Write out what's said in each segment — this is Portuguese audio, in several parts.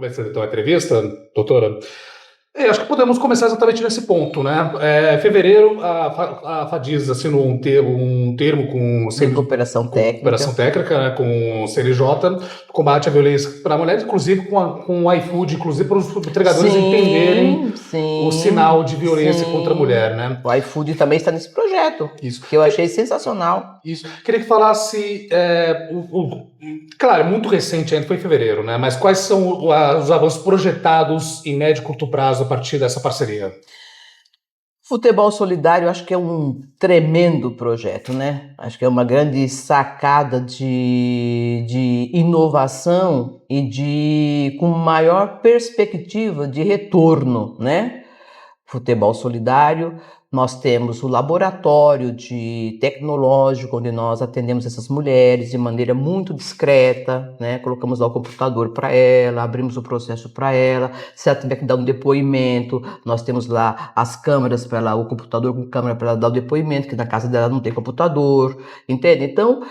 Começando então a entrevista, doutora. Acho que podemos começar exatamente nesse ponto, né? Fevereiro, a FADIS assinou um termo De cooperação com cooperação técnica. técnica, né, com o CNJ, combate à violência para mulheres, inclusive com o iFood, inclusive para os entregadores entenderem o sinal de violência contra a mulher, né? O iFood também está nesse projeto, Isso. que eu achei sensacional. Isso. Queria que falasse, claro, muito recente ainda, foi em fevereiro, né? Mas quais são os avanços projetados em médio e curto prazo a partir dessa parceria? Futebol Solidário, acho que é um tremendo projeto, né? Acho que é uma grande sacada de inovação e com maior perspectiva de retorno, né? Futebol Solidário, nós temos o laboratório tecnológico, onde nós atendemos essas mulheres de maneira muito discreta, né? Colocamos lá o computador para ela, abrimos o processo para ela, se ela tiver que dar um depoimento, nós temos lá as câmeras para ela, o computador com câmera para ela dar o depoimento, que na casa dela não tem computador, entende? Então,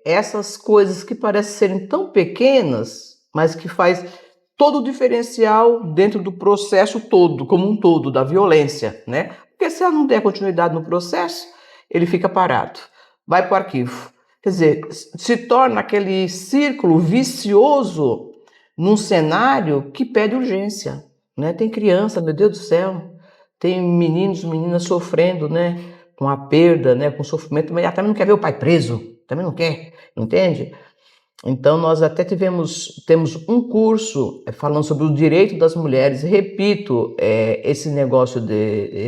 essas coisas que parecem serem tão pequenas, mas que faz todo o diferencial dentro do processo todo, como um todo, da violência, né? Porque se ela não der continuidade no processo, ele fica parado, vai para o arquivo. Quer dizer, se torna aquele círculo vicioso num cenário que pede urgência, né? Tem criança, meu Deus do céu, tem meninos, meninas sofrendo, né? Com a perda, né? Com o sofrimento, mas ela também não quer ver o pai preso, também não quer, entende? Então, nós até temos um curso falando sobre o direito das mulheres. Repito, esse negócio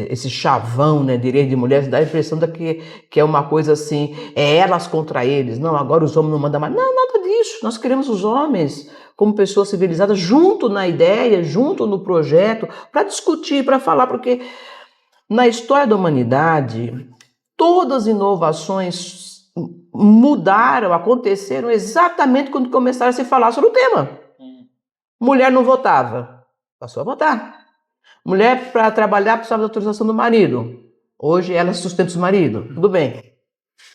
esse chavão, né, direito de mulheres, dá a impressão que é uma coisa assim, elas contra eles. Não, agora os homens não mandam mais. Não, nada disso. Nós queremos os homens como pessoas civilizadas junto na ideia, junto no projeto, para discutir, para falar, porque na história da humanidade, todas as inovações mudaram, aconteceram exatamente quando começaram a se falar sobre o tema. Mulher não votava, passou a votar. Mulher para trabalhar precisava da autorização do marido. Hoje ela sustenta o marido, tudo bem.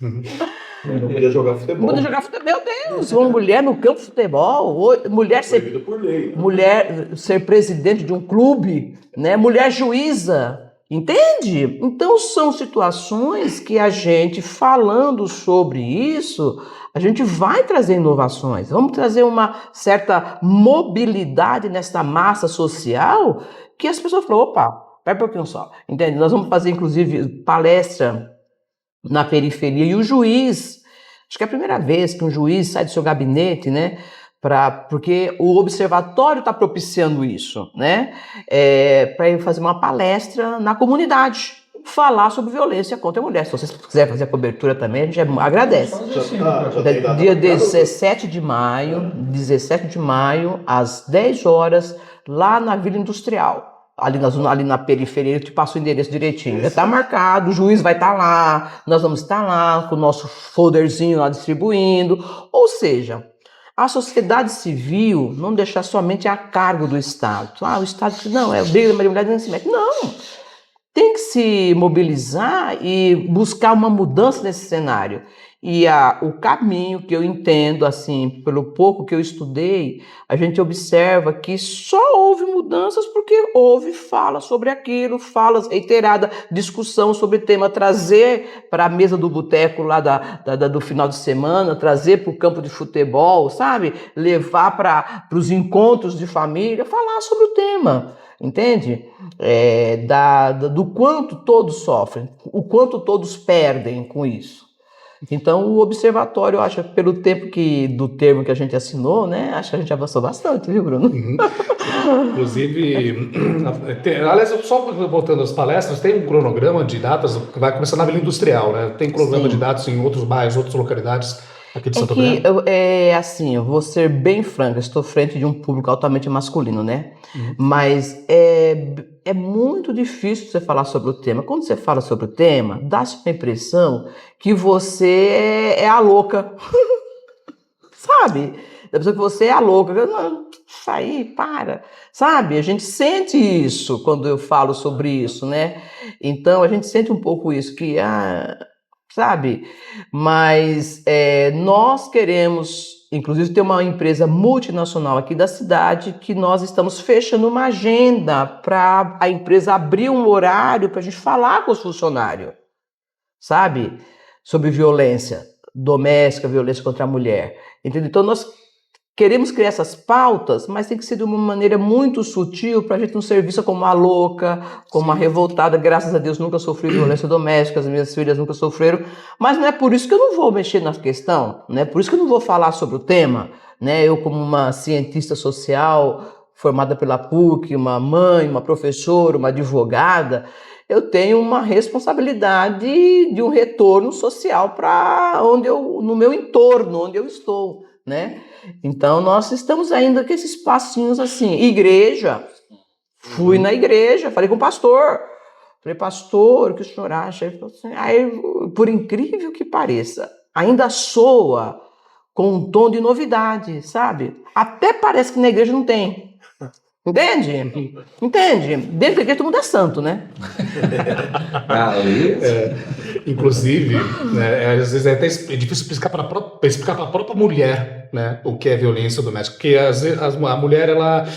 Não podia jogar futebol. Não podia jogar futebol, meu Deus, uma mulher no campo de futebol, mulher ser, por lei. mulher ser presidente de um clube, né? Mulher juíza. Entende? Então são situações que a gente, falando sobre isso, a gente vai trazer inovações, vamos trazer uma certa mobilidade nessa massa social que as pessoas falam, opa, pera um pouquinho só, entende? Nós vamos fazer inclusive palestra na periferia e o juiz, acho que é a primeira vez que um juiz sai do seu gabinete, né? Porque o observatório está propiciando isso, né? Para ele fazer uma palestra na comunidade, falar sobre violência contra a mulher. Se vocês quiserem fazer a cobertura também, a gente agradece. Dia 17 de maio, às 10 horas, lá na Vila Industrial. Ali na periferia, eu te passo o endereço direitinho. Já está marcado, o juiz vai estar lá, nós vamos estar lá com o nosso folderzinho lá distribuindo. Ou seja, a sociedade civil não deixar somente a cargo do Estado. O Estado, não, é briga da mulher não se mete. Não, tem que se mobilizar e buscar uma mudança nesse cenário. E o caminho que eu entendo, assim, pelo pouco que eu estudei, a gente observa que só houve mudanças porque houve fala sobre aquilo, falas reiteradas, discussão sobre tema, trazer para a mesa do boteco lá do final de semana, trazer para o campo de futebol, sabe? Levar para os encontros de família, falar sobre o tema. Entende? Do quanto todos sofrem, o quanto todos perdem com isso. Então, o observatório, eu acho, pelo do termo que a gente assinou, né? Acho que a gente avançou bastante, viu, Bruno? Uhum. Inclusive, aliás, só voltando às palestras, tem um cronograma de datas que vai começar na Vila Industrial, né? Tem cronograma de datas em outros bairros, outras localidades aqui de Santo André? Assim, eu vou ser bem franca, estou frente de um público altamente masculino, né? Mas é muito difícil você falar sobre o tema. Quando você fala sobre o tema, dá-se uma impressão que você é a louca. Sabe? Da pessoa que você é a louca. Não, isso aí, para. Sabe? A gente sente isso quando eu falo sobre isso, né? Então, a gente sente um pouco isso, que, sabe? Mas nós queremos inclusive tem uma empresa multinacional aqui da cidade que nós estamos fechando uma agenda para a empresa abrir um horário para a gente falar com os funcionários, sabe? Sobre violência doméstica, violência contra a mulher. Entendeu? Então nós queremos criar essas pautas, mas tem que ser de uma maneira muito sutil para a gente não ser vista como uma louca, como uma revoltada. Graças a Deus nunca sofri violência doméstica, as minhas filhas nunca sofreram, mas não é por isso que eu não vou mexer na questão, não é por isso que eu não vou falar sobre o tema, né? Eu, como uma cientista social formada pela PUC, uma mãe, uma professora, uma advogada, eu tenho uma responsabilidade de um retorno social para no meu entorno, onde eu estou, né? Então, nós estamos ainda com esses passinhos assim. Igreja, fui na igreja, falei com o pastor. Falei, pastor, o que o senhor acha? Ele falou assim, aí, por incrível que pareça, ainda soa com um tom de novidade, sabe? Até parece que na igreja não tem. Entende? Entende? Dentro da igreja todo mundo é santo, né? Inclusive, né, às vezes é até difícil explicar para a própria mulher, né, o que é violência doméstica, porque às vezes a mulher, ela,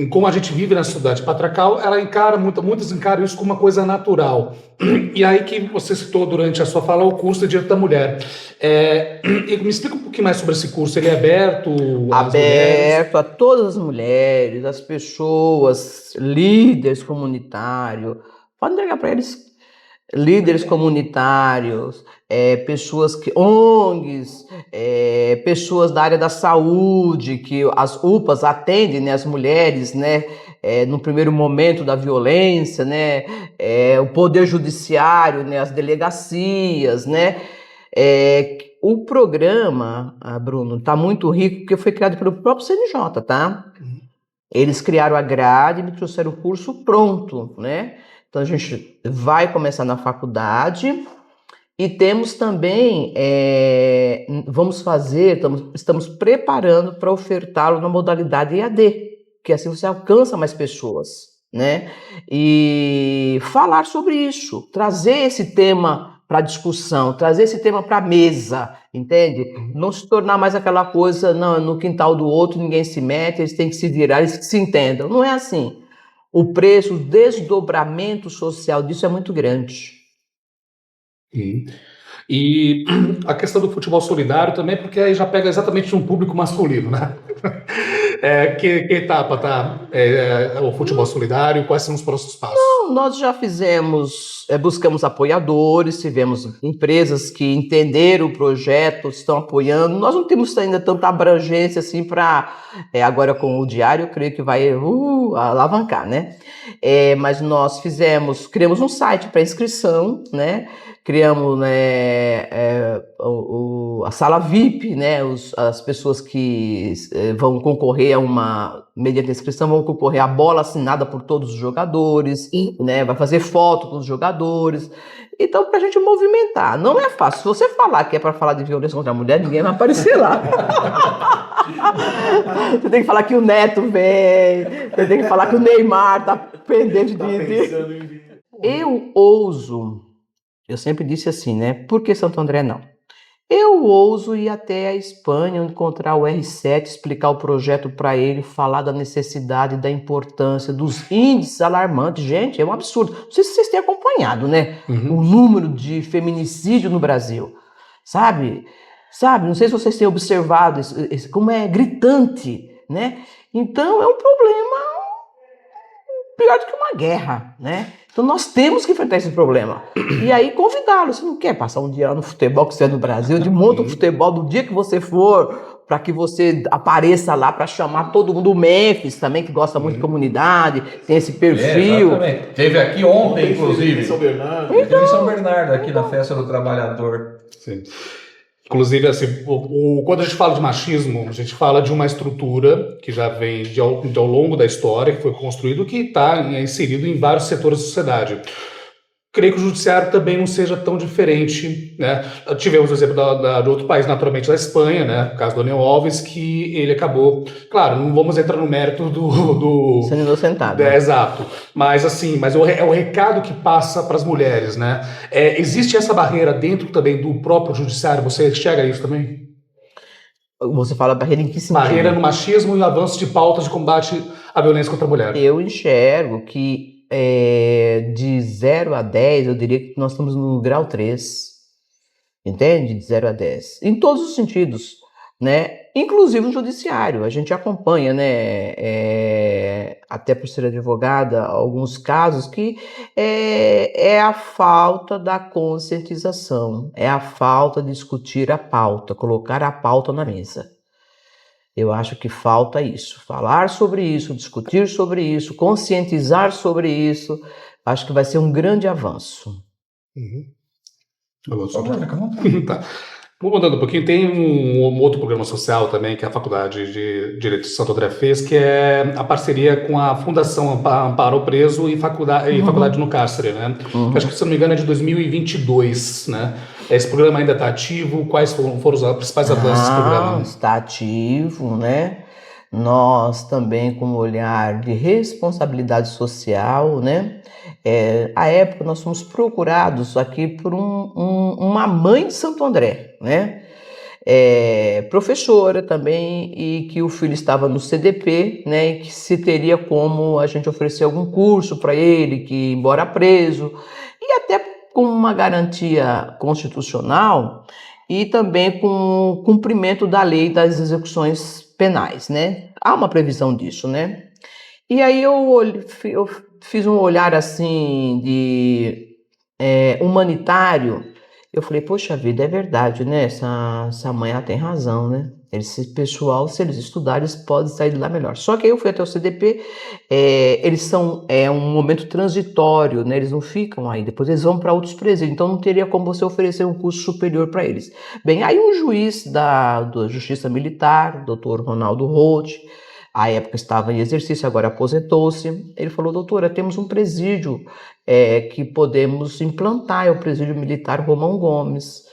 como a gente vive na sociedade patriarcal, ela encara, muitas encaram isso como uma coisa natural. E aí que você citou durante a sua fala o curso de Direito da Mulher. E me explica um pouquinho mais sobre esse curso. Ele é aberto às mulheres? A todas as mulheres, as pessoas, líderes comunitários. Pode entregar para eles. Líderes comunitários, pessoas que ONGs, pessoas da área da saúde, que as UPAs atendem, né, as mulheres, né, no primeiro momento da violência, né, o poder judiciário, né, as delegacias, né. O programa, Bruno, está muito rico porque foi criado pelo próprio CNJ, tá? Eles criaram a grade e me trouxeram o curso pronto, né? Então, a gente vai começar na faculdade e temos também, estamos preparando para ofertá-lo na modalidade EAD, que assim você alcança mais pessoas, né? E falar sobre isso, trazer esse tema para discussão, trazer esse tema para a mesa, entende? Não se tornar mais aquela coisa, não, no quintal do outro ninguém se mete, eles têm que se virar, eles que se entendam. Não é assim. O preço, o desdobramento social disso é muito grande. E a questão do futebol solidário também, porque aí já pega exatamente um público masculino, né? Que etapa está o futebol solidário? Quais são os próximos passos? Não, nós já fizemos, buscamos apoiadores, tivemos empresas que entenderam o projeto, estão apoiando. Nós não temos ainda tanta abrangência assim para, agora com o diário, eu creio que vai alavancar, né? Mas nós criamos um site para inscrição, né? Criamos, né, a sala VIP, né, as pessoas que vão concorrer mediante a inscrição, vão concorrer à bola assinada por todos os jogadores, né, vai fazer foto com os jogadores. Então, para a gente movimentar, não é fácil. Se você falar que é para falar de violência contra a mulher, ninguém vai aparecer lá. Você tem que falar que o Neto vem, você tem que falar que o Neymar tá pendente de... Eu sempre disse assim, né? Por que Santo André não? Eu ouso ir até a Espanha, encontrar o R7, explicar o projeto para ele, falar da necessidade, da importância, dos índices alarmantes. Gente, é um absurdo. Não sei se vocês têm acompanhado, né? O número de feminicídio no Brasil. Sabe? Não sei se vocês têm observado como é gritante, né? Então, é um problema pior do que uma guerra, né? Então nós temos que enfrentar esse problema. E aí convidá-lo. Você não quer passar um dia lá no futebol que você é no Brasil? De monta um futebol do dia que você for, para que você apareça lá para chamar todo mundo. O Memphis também, que gosta muito de comunidade, tem esse perfil. Exatamente. Teve aqui ontem, inclusive. Em São Bernardo. Teve em São Bernardo, aqui na Festa do Trabalhador. Sim. Inclusive, assim, quando a gente fala de machismo, a gente fala de uma estrutura que já vem ao longo da história, que foi construído, que está inserido em vários setores da sociedade. Creio que o judiciário também não seja tão diferente, né? Tivemos o exemplo de outro país, naturalmente, da Espanha, né? O caso do Daniel Alves, que ele acabou... Claro, não vamos entrar no mérito do sendo inocentado. Exato. Mas, assim, é o recado que passa para as mulheres, né? Existe essa barreira dentro também do próprio judiciário? Você enxerga isso também? Você fala barreira em que sentido? Barreira no machismo e o avanço de pautas de combate à violência contra a mulher. Eu enxergo que de 0 a 10, eu diria que nós estamos no grau 3. Entende? De 0 a 10. Em todos os sentidos, né? Inclusive no judiciário. A gente acompanha, né? Até por ser advogada, alguns casos que é a falta da conscientização, é a falta de discutir a pauta, colocar a pauta na mesa. Eu acho que falta isso, falar sobre isso, discutir sobre isso, conscientizar sobre isso. Acho que vai ser um grande avanço. Uhum. Tá. Tá. Vou mudando um pouquinho, tem um outro programa social também que a Faculdade de Direito de Santo André fez, que é a parceria com a Fundação Amparo ao Preso e Faculdade no Cárcere, né? Acho que, se não me engano, é de 2022, né? Esse programa ainda está ativo? Quais foram os principais avanços desse programa? Está ativo, né? Nós também com um olhar de responsabilidade social, né? À época nós fomos procurados aqui por uma mãe de Santo André, né? Professora também, e que o filho estava no CDP, né? E que se teria como a gente oferecer algum curso para ele, que embora preso, e até com uma garantia constitucional e também com o cumprimento da lei das execuções penais, né? Há uma previsão disso, né? E aí eu fiz um olhar assim de humanitário. Eu falei, poxa vida, é verdade, né? Essa mãe ela tem razão, né? Esse pessoal, se eles estudarem, eles podem sair de lá melhor. Só que aí eu fui até o CDP, eles são um momento transitório, né? Eles não ficam aí, depois eles vão para outros presídios, então não teria como você oferecer um curso superior para eles. Bem, aí um juiz da Justiça Militar, doutor Ronaldo Roth, à época estava em exercício, agora aposentou-se, ele falou, doutora, temos um presídio que podemos implantar, é o presídio militar Romão Gomes.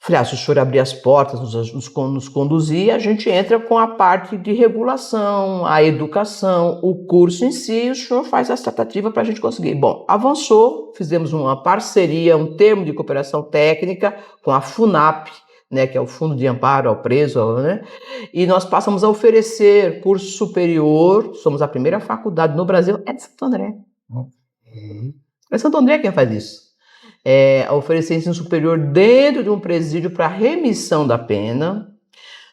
Falei, se o senhor abrir as portas, nos conduzir, a gente entra com a parte de regulação, a educação, o curso em si, o senhor faz a tratativa para a gente conseguir. Bom, avançou, fizemos uma parceria, um termo de cooperação técnica com a FUNAP, né, que é o Fundo de Amparo ao Preso, né? E nós passamos a oferecer curso superior, somos a primeira faculdade no Brasil, é de Santo André. É Santo André quem faz isso. A oferecer ensino superior dentro de um presídio para remissão da pena.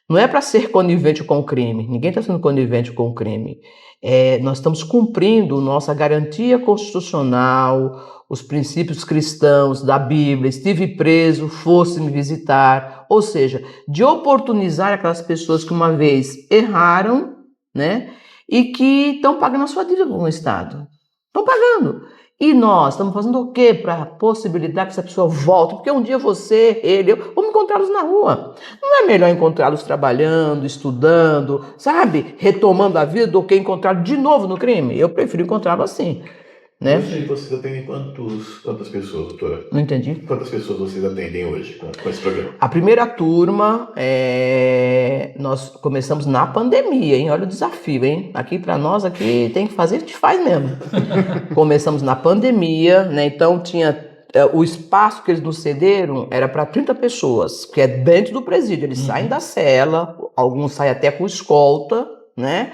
Não é para ser conivente com o crime, ninguém está sendo conivente com o crime. Nós estamos cumprindo nossa garantia constitucional, os princípios cristãos da Bíblia, estive preso, fosse me visitar, ou seja, de oportunizar aquelas pessoas que uma vez erraram, né, e que estão pagando a sua dívida com o Estado. Estão pagando. E nós estamos fazendo o quê para possibilitar que essa pessoa volte? Porque um dia você, ele, eu, vamos encontrá-los na rua. Não é melhor encontrá-los trabalhando, estudando, sabe? Retomando a vida do que encontrá-los de novo no crime? Eu prefiro encontrá-lo assim, né? Hoje vocês atendem quantas pessoas, doutora? Não entendi. Quantas pessoas vocês atendem hoje com esse programa? A primeira turma, nós começamos na pandemia, hein? Olha o desafio, hein? Aqui para nós, aqui tem que fazer, a gente faz mesmo. Começamos na pandemia, né? Então tinha o espaço que eles nos cederam era para 30 pessoas, que é dentro do presídio. Eles saem da cela, alguns saem até com escolta, né?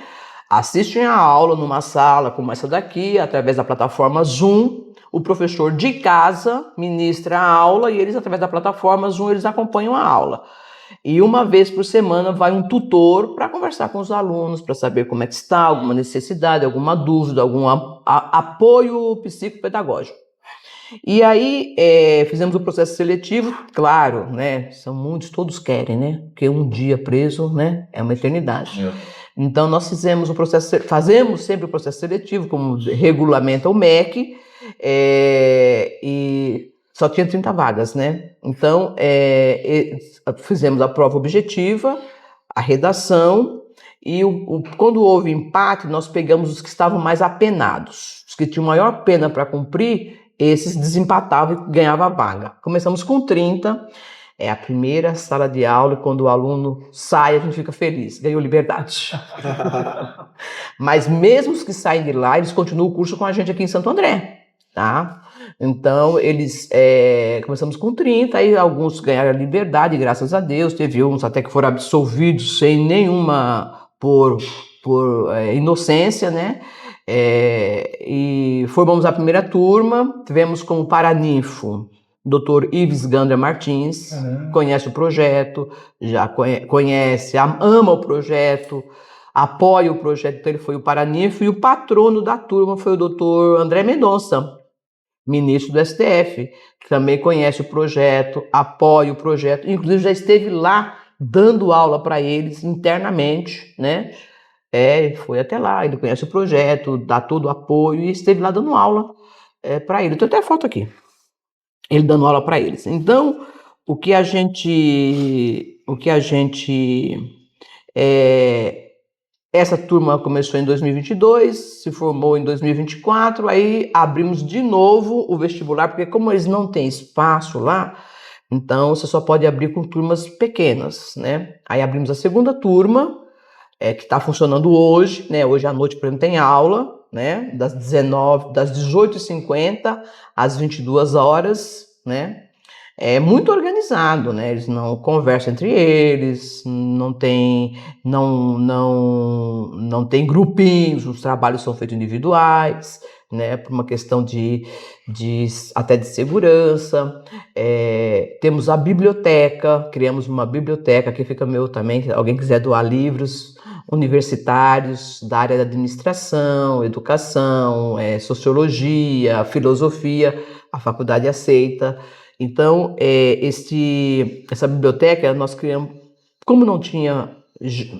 Assistem a aula numa sala como essa daqui, através da plataforma Zoom. O professor de casa ministra a aula e eles, através da plataforma Zoom, eles acompanham a aula. E uma vez por semana vai um tutor para conversar com os alunos, para saber como é que está, alguma necessidade, alguma dúvida, algum apoio psicopedagógico. E aí fizemos o processo seletivo, claro, né? São muitos, todos querem, né? Porque um dia preso, né? É uma eternidade. Então nós fazemos sempre o processo seletivo, como regulamenta o MEC, e só tinha 30 vagas, né? Então fizemos a prova objetiva, a redação, e quando houve empate, nós pegamos os que estavam mais apenados, os que tinham maior pena para cumprir, esses desempatavam e ganhavam a vaga. Começamos com 30, é a primeira sala de aula, e quando o aluno sai, a gente fica feliz, ganhou liberdade. Mas mesmo os que saem de lá, eles continuam o curso com a gente aqui em Santo André, tá? Então, começamos com 30, aí alguns ganharam a liberdade, graças a Deus, teve uns até que foram absolvidos sem nenhuma, por inocência, né? E formamos a primeira turma, tivemos como paraninfo Dr. Ives Gandra Martins, conhece o projeto, já conhece, ama o projeto, apoia o projeto, então ele foi o paraninfo, e o patrono da turma foi o Dr. André Mendonça, ministro do STF, que também conhece o projeto, apoia o projeto, inclusive já esteve lá dando aula para eles internamente, né? Foi até lá, ele conhece o projeto, dá todo o apoio e esteve lá dando aula para ele. Tem até foto aqui, ele dando aula para eles. Então, o que a gente essa turma começou em 2022, se formou em 2024, aí abrimos de novo o vestibular, porque como eles não têm espaço lá, então você só pode abrir com turmas pequenas, né? Aí abrimos a segunda turma, que está funcionando hoje, né? Hoje à noite, por exemplo, tem aula, né? Das 18h50 às 22 horas, né? É muito organizado, né? Eles não conversam entre eles, não tem grupinhos, os trabalhos são feitos individuais, né? Por uma questão até de segurança. Temos a biblioteca, criamos uma biblioteca, aqui fica meu também, se alguém quiser doar livros universitários da área da administração, educação, sociologia, filosofia, a faculdade aceita. Então, essa biblioteca nós criamos, como não tinha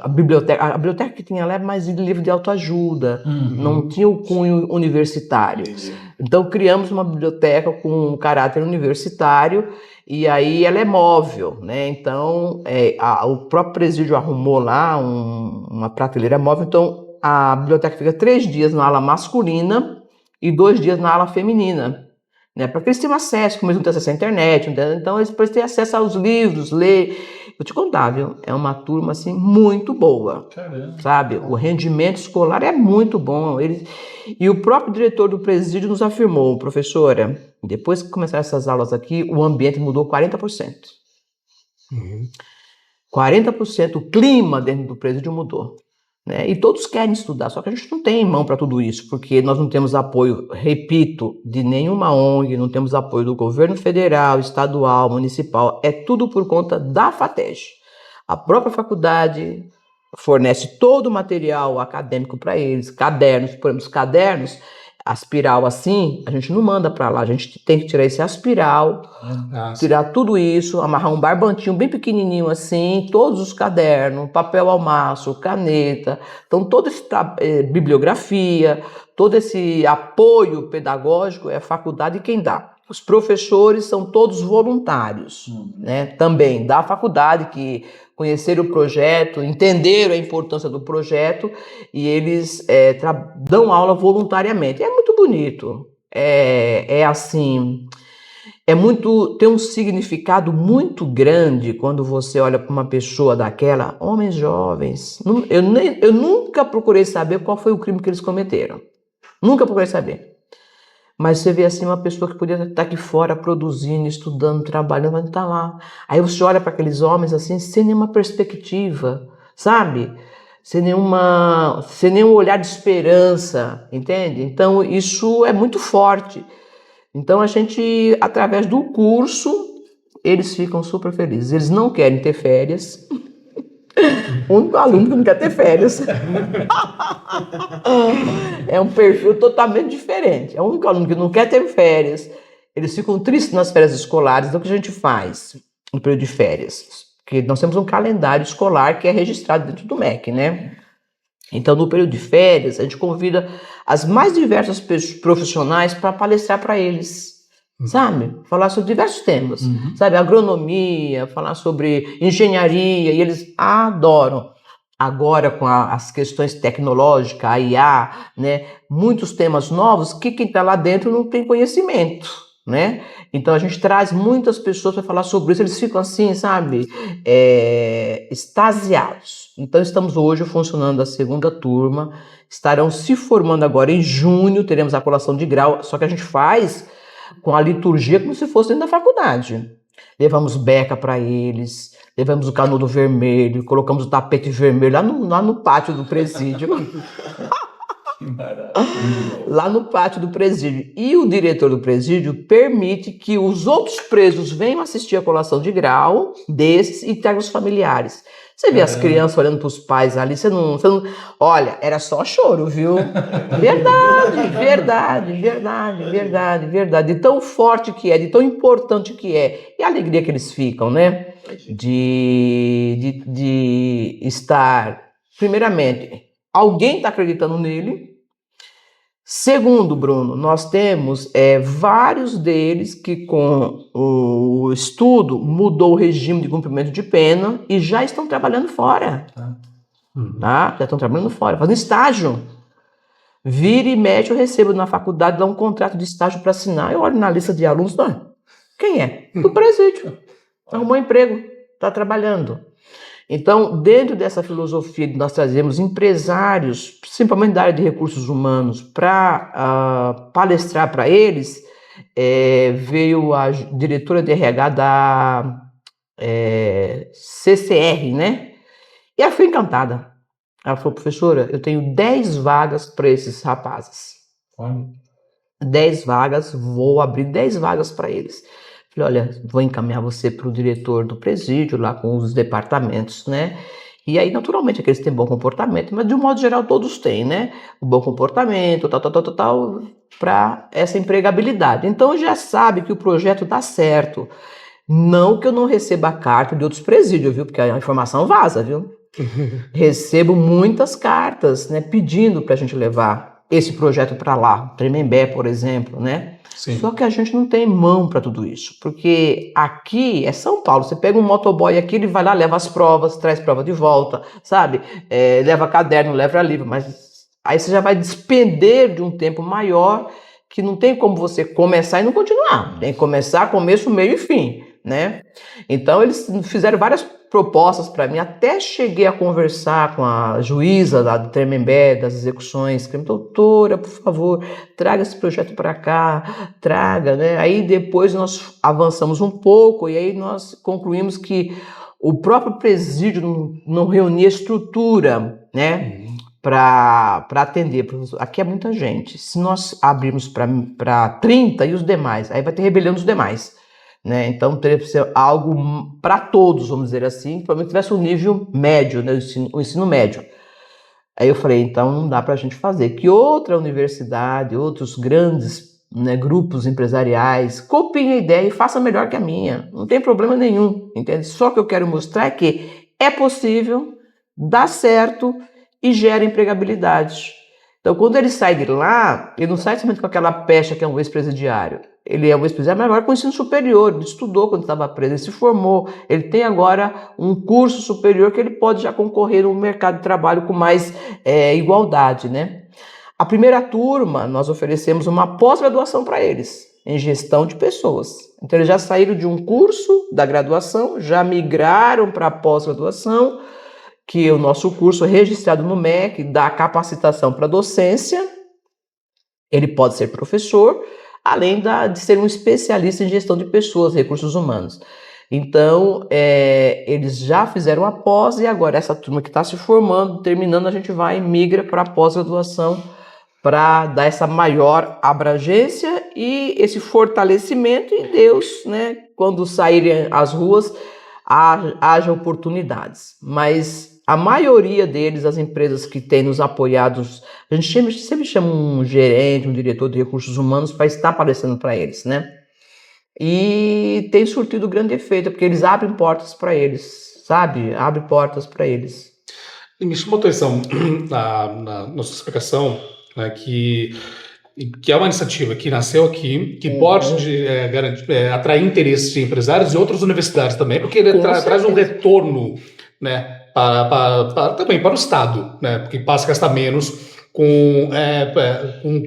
a biblioteca que tinha lá era mais livro de autoajuda, não tinha o cunho universitário. Então, criamos uma biblioteca com um caráter universitário e aí ela é móvel, né? Então, o próprio presídio arrumou lá uma prateleira móvel, então a biblioteca fica 3 dias na ala masculina e 2 dias na ala feminina. Né, para que eles tenham acesso, como eles não têm acesso à internet, então eles têm acesso aos livros, ler. Vou te contar, viu? É uma turma assim muito boa. Caramba. Sabe? O rendimento escolar é muito bom. E o próprio diretor do presídio nos afirmou, professora, depois que começaram essas aulas aqui, o ambiente mudou 40%. 40% o clima dentro do presídio mudou. Né? E todos querem estudar, só que a gente não tem mão para tudo isso, porque nós não temos apoio, repito, de nenhuma ONG, não temos apoio do governo federal, estadual, municipal, é tudo por conta da FATEG. A própria faculdade fornece todo o material acadêmico para eles, cadernos, por exemplo, os cadernos, aspiral assim, a gente não manda para lá, a gente tem que tirar esse aspiral, tirar tudo isso, amarrar um barbantinho bem pequenininho assim, todos os cadernos, papel ao maço, caneta, então toda essa bibliografia, todo esse apoio pedagógico é a faculdade quem dá. Os professores são todos voluntários, né? Também da faculdade, que conheceram o projeto, entenderam a importância do projeto e eles dão aula voluntariamente. É muito bonito, assim, tem um significado muito grande quando você olha para uma pessoa daquela, homens jovens. Eu nunca procurei saber qual foi o crime que eles cometeram, nunca procurei saber. Mas você vê assim uma pessoa que podia estar aqui fora produzindo, estudando, trabalhando, mas não está lá. Aí você olha para aqueles homens assim, sem nenhuma perspectiva, sabe? Sem nenhum olhar de esperança, entende? Então isso é muito forte. Então a gente, através do curso, eles ficam super felizes. Eles não querem ter férias. O único aluno que não quer ter férias. É um perfil totalmente diferente. É o único aluno que não quer ter férias. Eles ficam tristes nas férias escolares. Então o que a gente faz no período de férias? Porque nós temos um calendário escolar que é registrado dentro do MEC, né? Então no período de férias a gente convida as mais diversas profissionais para palestrar para eles. Sabe? Falar sobre diversos temas, sabe? Agronomia, falar sobre engenharia, e eles adoram. Agora com as questões tecnológicas, a IA, né? Muitos temas novos que quem está lá dentro não tem conhecimento, né? Então a gente traz muitas pessoas para falar sobre isso, eles ficam assim, sabe? Extasiados. Então estamos hoje funcionando a segunda turma, estarão se formando agora em junho, teremos a colação de grau, só que a gente faz com a liturgia como se fosse dentro da faculdade. Levamos beca para eles, levamos o canudo vermelho, colocamos o tapete vermelho lá no pátio do presídio. Que maravilha. Lá no pátio do presídio. E o diretor do presídio permite que os outros presos venham assistir a colação de grau desses e tragam os familiares. Você vê as crianças olhando para os pais ali, você não... Olha, era só choro, viu? Verdade. De tão forte que é, de tão importante que é. E a alegria que eles ficam, né? De estar, primeiramente, alguém está acreditando nele. Segundo, Bruno, nós temos vários deles que com o estudo mudou o regime de cumprimento de pena e já estão trabalhando fora. Tá? Já estão trabalhando fora, fazendo estágio. Vira e mexe, eu recebo na faculdade lá um contrato de estágio para assinar. Eu olho na lista de alunos, quem é? Do presídio. Arrumou emprego, está trabalhando. Então, dentro dessa filosofia, nós trazemos empresários, principalmente da área de recursos humanos, para palestrar para eles. Veio a diretora de RH da CCR, né? E ela foi encantada. Ela falou, professora, eu tenho 10 vagas para esses rapazes. 10 vagas, vou abrir 10 vagas para eles. Falei, olha, vou encaminhar você para o diretor do presídio, lá com os departamentos, né? E aí, naturalmente, aqueles têm bom comportamento, mas de um modo geral todos têm, né? O bom comportamento, tal, para essa empregabilidade. Então, já sabe que o projeto dá certo. Não que eu não receba carta de outros presídios, viu? Porque a informação vaza, viu? Recebo muitas cartas, né? Pedindo para a gente levar esse projeto para lá. Tremembé, por exemplo, né? Sim. Só que a gente não tem mão para tudo isso, porque aqui é São Paulo, você pega um motoboy aqui, ele vai lá, leva as provas, traz prova de volta, sabe? Leva caderno, leva livro, mas aí você já vai despender de um tempo maior que não tem como você começar e não continuar. Tem que começar, começo, meio e fim, né? Então eles fizeram várias propostas para mim, até cheguei a conversar com a juíza lá do Tremembé, das execuções, que me doutora, por favor, traga esse projeto para cá, traga, né? Aí depois nós avançamos um pouco e aí nós concluímos que o próprio presídio não reunia estrutura, né? Para atender. Aqui é muita gente. Se nós abrirmos para 30 e os demais, aí vai ter rebelião dos demais. Né? Então teria que ser algo para todos, vamos dizer assim, que provavelmente tivesse um nível médio, né? o ensino médio. Aí eu falei, então não dá para a gente fazer. Que outra universidade, outros grandes, né, grupos empresariais, copiem a ideia e façam melhor que a minha. Não tem problema nenhum, entende? Só que eu quero mostrar que é possível, dá certo e gera empregabilidade. Então quando ele sai de lá, ele não sai somente com aquela pecha que é um ex-presidiário. Ele é um ex-presidiário, mas agora com ensino superior, ele estudou quando estava preso, ele se formou, ele tem agora um curso superior que ele pode já concorrer no mercado de trabalho com mais igualdade, né? A primeira turma, nós oferecemos uma pós-graduação para eles, em gestão de pessoas. Então eles já saíram de um curso da graduação, já migraram para a pós-graduação, que o nosso curso é registrado no MEC, dá capacitação para docência, ele pode ser professor, além de ser um especialista em gestão de pessoas, recursos humanos. Então, eles já fizeram a pós e agora essa turma que está se formando, terminando, a gente migra para a pós-graduação para dar essa maior abrangência e esse fortalecimento em Deus, né? Quando saírem às ruas, haja oportunidades. Mas a maioria deles, as empresas que têm nos apoiado, a gente sempre chama um gerente, um diretor de recursos humanos para estar aparecendo para eles, né? E tem surtido grande efeito, porque eles abrem portas para eles, sabe? Abrem portas para eles. E me chamou a atenção na nossa explicação, né, que é uma iniciativa que nasceu aqui, que pode atrair interesse de empresários e outras universidades também, porque ele traz um retorno, né, também para o Estado, né, porque passa a gastar menos com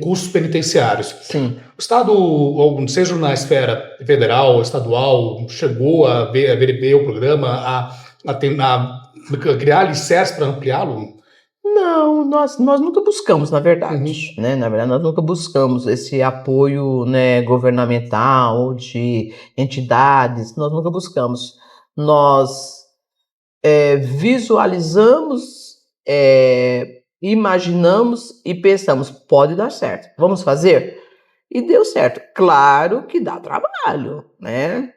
custos penitenciários. Sim. O Estado, ou seja na esfera federal, estadual, chegou a ver o programa, a criar alicerces para ampliá-lo? Não, nós nunca buscamos, na verdade, né? Na verdade, nós nunca buscamos esse apoio, né, governamental ou de entidades, nós nunca buscamos. Nós visualizamos, imaginamos e pensamos, pode dar certo, vamos fazer? E deu certo. Claro que dá trabalho, né?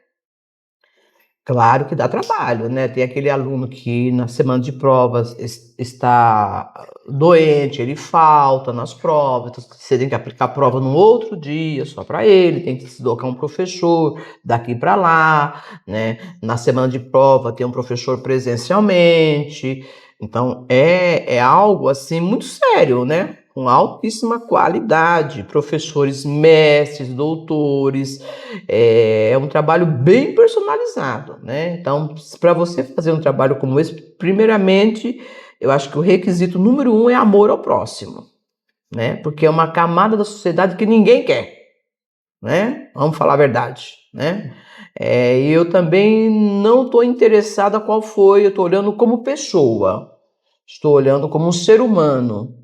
Claro que dá trabalho, né? Tem aquele aluno que na semana de provas está doente, ele falta nas provas, então você tem que aplicar a prova no outro dia só para ele, tem que se deslocar um professor daqui para lá, né? Na semana de prova tem um professor presencialmente, então é algo assim muito sério, né? Com altíssima qualidade, professores mestres, doutores, é um trabalho bem personalizado, né? Então, para você fazer um trabalho como esse, primeiramente, eu acho que o requisito número 1 é amor ao próximo, né? Porque é uma camada da sociedade que ninguém quer, né? Vamos falar a verdade, né? Eu também não estou interessada qual foi, eu estou olhando como pessoa, estou olhando como um ser humano,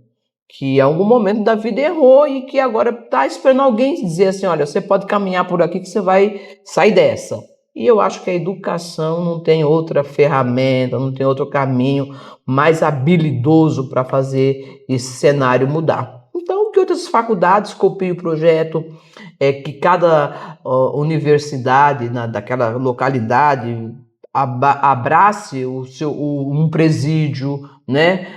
que em algum momento da vida errou e que agora está esperando alguém dizer assim, olha, você pode caminhar por aqui que você vai sair dessa. E eu acho que a educação não tem outra ferramenta, não tem outro caminho mais habilidoso para fazer esse cenário mudar. Então, que outras faculdades copiem o projeto, que cada universidade daquela localidade abrace um presídio, né?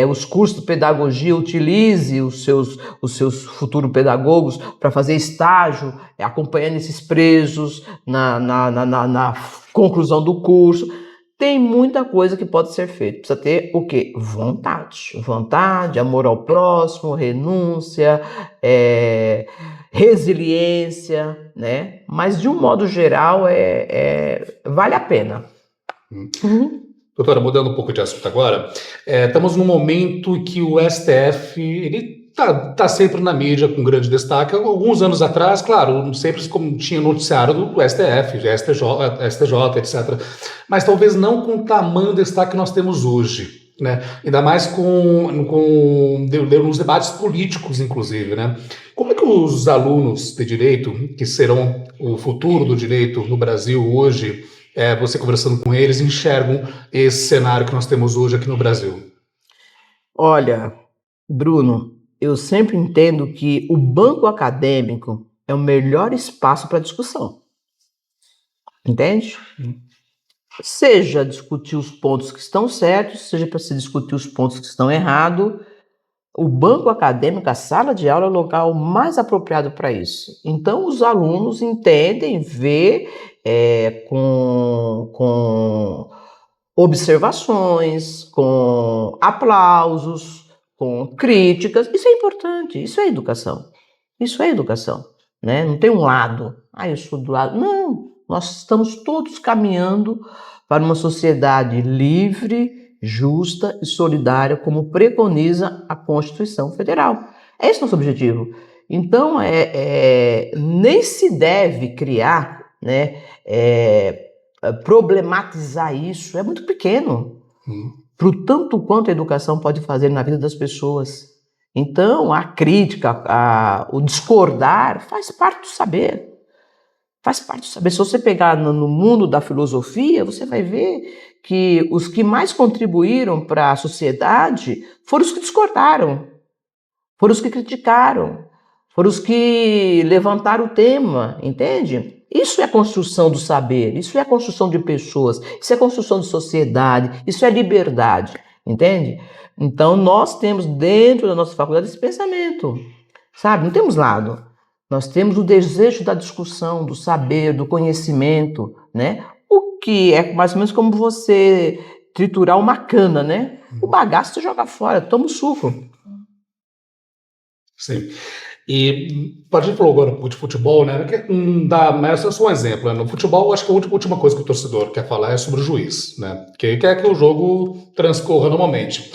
Os cursos de pedagogia, utilize os seus futuros pedagogos para fazer estágio, acompanhando esses presos na conclusão do curso. Tem muita coisa que pode ser feita. Precisa ter o quê? Vontade, amor ao próximo, renúncia, resiliência, né? Mas de um modo geral vale a pena. Doutora, mudando um pouco de assunto agora, estamos num momento em que o STF ele tá sempre na mídia com grande destaque. Alguns anos atrás, claro, sempre como tinha noticiário do STF, de STJ, etc. Mas talvez não com o tamanho destaque que nós temos hoje, né? Ainda mais nos debates políticos, inclusive, né? Como é que os alunos de direito, que serão o futuro do direito no Brasil hoje, você conversando com eles, enxergam esse cenário que nós temos hoje aqui no Brasil? Olha, Bruno, eu sempre entendo que o banco acadêmico é o melhor espaço para discussão. Entende? Seja discutir os pontos que estão certos, seja para se discutir os pontos que estão errados, o banco acadêmico, a sala de aula é o local mais apropriado para isso. Então, os alunos entendem, vê com observações, com aplausos, com críticas. Isso é importante, isso é educação. Isso é educação, né? Não tem um lado, eu sou do lado. Não, nós estamos todos caminhando para uma sociedade livre, justa e solidária, como preconiza a Constituição Federal. É esse o nosso objetivo. Então, nem se deve criar, né, problematizar isso, é muito pequeno para o tanto quanto a educação pode fazer na vida das pessoas. Então, a crítica, o discordar faz parte do saber. Faz parte do saber. Se você pegar no mundo da filosofia, você vai ver que os que mais contribuíram para a sociedade foram os que discordaram, foram os que criticaram, foram os que levantaram o tema, entende? Isso é a construção do saber, isso é a construção de pessoas, isso é a construção de sociedade, isso é liberdade, entende? Então, nós temos dentro da nossa faculdade esse pensamento, sabe? Não temos lado. Nós temos o desejo da discussão, do saber, do conhecimento, né? O que é mais ou menos como você triturar uma cana, né? O bagaço você joga fora, toma o suco. Sim. E a gente falou agora de futebol, né? Mas é só um exemplo, né? No futebol, acho que a última coisa que o torcedor quer falar é sobre o juiz, né? Que quer que o jogo transcorra normalmente.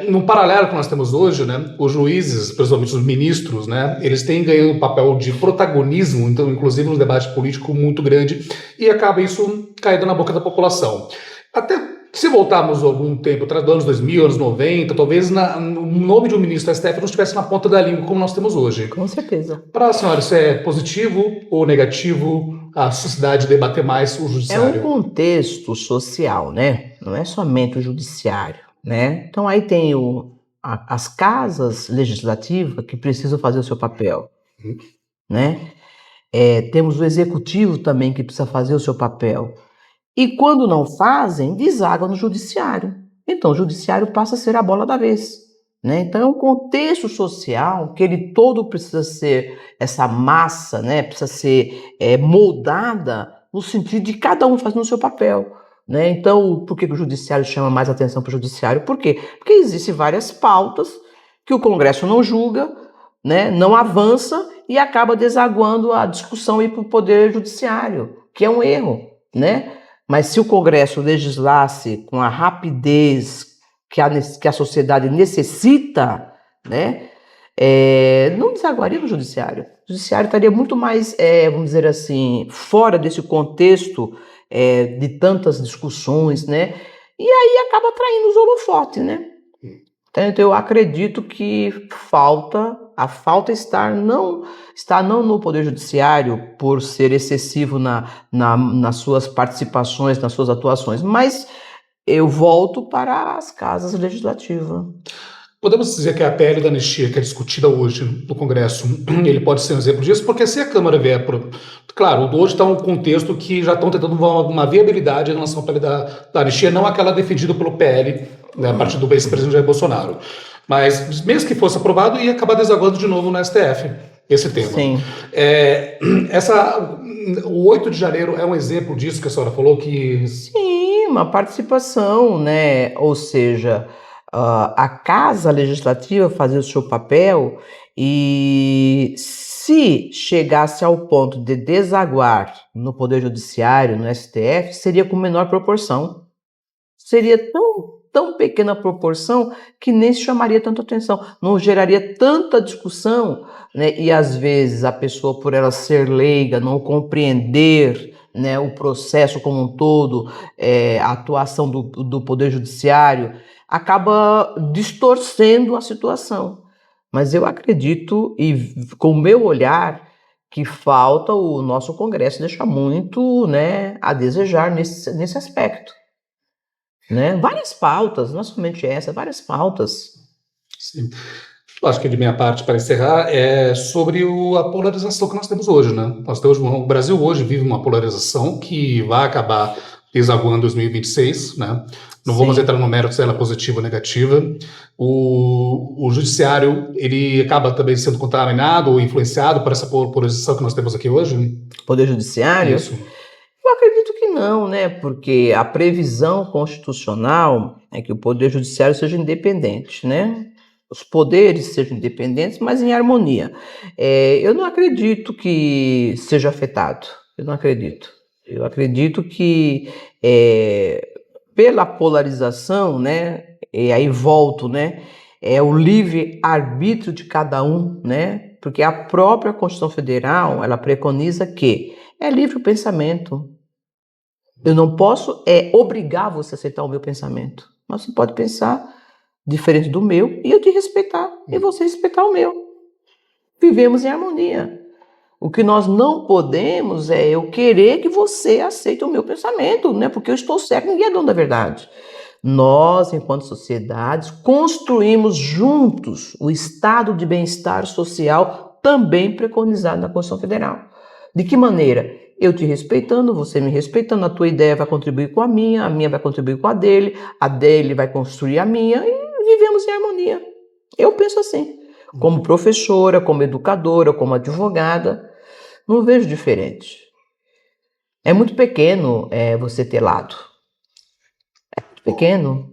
No paralelo que nós temos hoje, né, os juízes, principalmente os ministros, né, eles têm ganhando um papel de protagonismo, então, inclusive no debate político muito grande, e acaba isso caindo na boca da população. Até Se voltarmos algum tempo atrás, dos anos 2000, anos 90, talvez no nome de um ministro da STF não estivesse na ponta da língua como nós temos hoje. Com certeza. Para a senhora, isso é positivo ou negativo a sociedade debater mais o É um judiciário? contexto social, né? Não é somente o judiciário, né? Então aí tem as casas legislativas que precisam fazer o seu papel, né? Temos o executivo também que precisa fazer o seu papel. E quando não fazem, desagam no judiciário. Então o judiciário passa a ser a bola da vez, né? Então é um contexto social que ele todo precisa ser, essa massa, né? Precisa ser moldada no sentido de cada um fazendo o seu papel, né? Então, por que o judiciário chama mais atenção para o judiciário? Por quê? Porque existem várias pautas que o Congresso não julga, né? Não avança e acaba desaguando a discussão para o Poder Judiciário, que é um erro, né? Mas se o Congresso legislasse com a rapidez que a sociedade necessita, né, não desaguaria no judiciário. O judiciário estaria muito mais, vamos dizer assim, fora desse contexto de tantas discussões, né? E aí acaba atraindo os holofotes, né? Então eu acredito que a falta está não no Poder Judiciário por ser excessivo nas suas participações, nas suas atuações, mas eu volto para as casas legislativas. Podemos dizer que a PL da anistia, que é discutida hoje no Congresso, ele pode ser um exemplo disso, porque se a Câmara vier Claro, hoje está um contexto que já estão tentando uma viabilidade em relação à PL da anistia, não aquela defendida pelo PL, né, a partir do ex-presidente Jair Bolsonaro. Mas, mesmo que fosse aprovado, ia acabar desaguando de novo no STF esse tema. Sim. O 8 de janeiro é um exemplo disso que a senhora falou, que... Sim, uma participação, né? Ou seja, a Casa Legislativa fazer o seu papel e se chegasse ao ponto de desaguar no Poder Judiciário, no STF, seria com menor proporção. Seria tão pequena proporção que nem se chamaria tanta atenção, não geraria tanta discussão, né? E às vezes a pessoa, por ela ser leiga, não compreender, né, o processo como um todo, a atuação do Poder Judiciário, acaba distorcendo a situação. Mas eu acredito, e com o meu olhar, que falta o nosso Congresso deixar muito, né, a desejar nesse aspecto. Né? Várias pautas, não somente essa, várias pautas. Sim. Eu acho que de minha parte, para encerrar, é sobre a polarização que nós temos hoje, né? O Brasil hoje vive uma polarização que vai acabar desaguando em 2026, né? Não vamos entrar no mérito se ela é positiva ou negativa. O judiciário, ele acaba também sendo contaminado ou influenciado por essa polarização que nós temos aqui hoje? Poder Judiciário? Isso. Eu acredito que não, né? Porque a previsão constitucional é que o Poder Judiciário seja independente, né? Os poderes sejam independentes, mas em harmonia. Eu não acredito que seja afetado. Eu não acredito. Eu acredito que pela polarização, né? E aí volto, né? É o livre-arbítrio de cada um, né? Porque a própria Constituição Federal, ela preconiza que é livre o pensamento. Eu não posso obrigar você a aceitar o meu pensamento. Mas você pode pensar diferente do meu e eu te respeitar e você respeitar o meu. Vivemos em harmonia. O que nós não podemos é eu querer que você aceite o meu pensamento, né? Porque eu estou certo, ninguém é dono da verdade. Nós, enquanto sociedades, construímos juntos o estado de bem-estar social também preconizado na Constituição Federal. De que maneira? Eu te respeitando, você me respeitando, a tua ideia vai contribuir com a minha vai contribuir com a dele vai construir a minha e vivemos em harmonia. Eu penso assim, como professora, como educadora, como advogada, não vejo diferente. É muito pequeno você ter lado. É muito pequeno.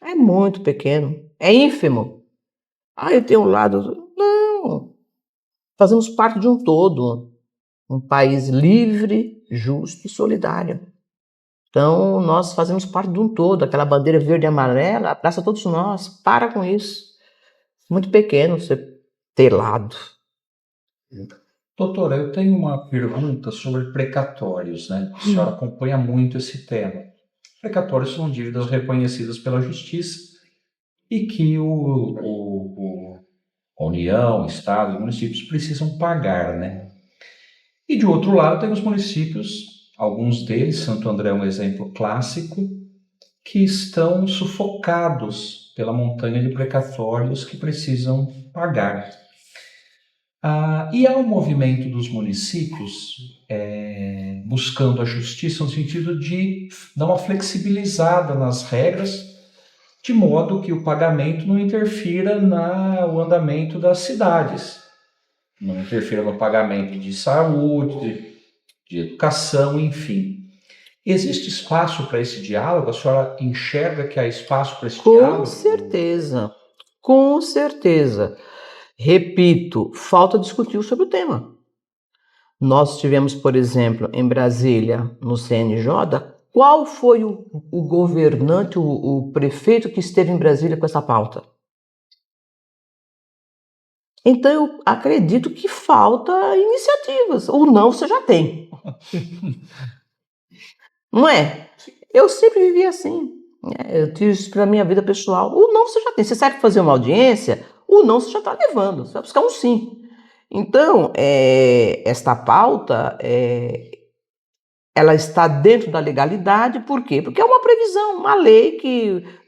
É muito pequeno. É ínfimo. Eu tenho um lado. Não. Fazemos parte de um todo. Um país livre, justo e solidário. Então, nós fazemos parte de um todo. Aquela bandeira verde e amarela abraça todos nós. Para com isso. Muito pequeno você ter lado. Doutora, eu tenho uma pergunta sobre precatórios, né? A senhora acompanha muito esse tema. precatórios são dívidas reconhecidas pela justiça e que a União, o Estado e municípios precisam pagar, né? E de outro lado, tem os municípios, alguns deles, Santo André é um exemplo clássico, que estão sufocados pela montanha de precatórios que precisam pagar. E há um movimento dos municípios buscando a justiça no sentido de dar uma flexibilizada nas regras, de modo que o pagamento não interfira no andamento das cidades, não interfira no pagamento de saúde, de educação, enfim. Existe espaço para esse diálogo? A senhora enxerga que há espaço para esse diálogo? Com certeza, com certeza. Repito, falta discutir sobre o tema. Nós tivemos, por exemplo, em Brasília, no CNJ, qual foi o governante, o prefeito que esteve em Brasília com essa pauta? Então, eu acredito que falta iniciativas. O não você já tem. Não é? Eu sempre vivi assim. Eu tive isso para a minha vida pessoal. O não você já tem. Você sabe fazer uma audiência, o não você já está levando. Você vai buscar um sim. Então, esta pauta, ela está dentro da legalidade. Por quê? Porque é uma previsão, uma lei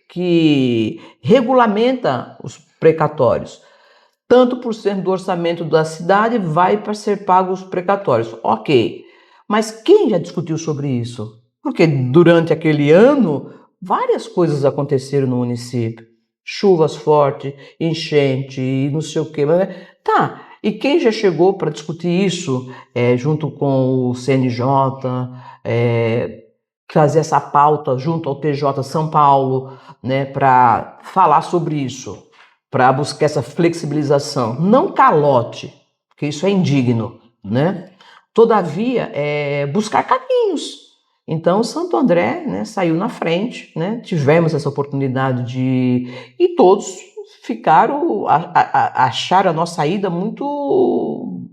que regulamenta os precatórios. Tanto por cento do orçamento da cidade vai para ser pago os precatórios. Ok. Mas quem já discutiu sobre isso? Porque durante aquele ano, várias coisas aconteceram no município. Chuvas fortes, enchente e não sei o quê. Tá, e quem já chegou para discutir isso junto com o CNJ, trazer essa pauta junto ao TJ São Paulo, né, para falar sobre isso, para buscar essa flexibilização, não calote, porque isso é indigno, né? Todavia, buscar caminhos. Então, Santo André, né, saiu na frente, né? Tivemos essa oportunidade e todos acharam a nossa ida muito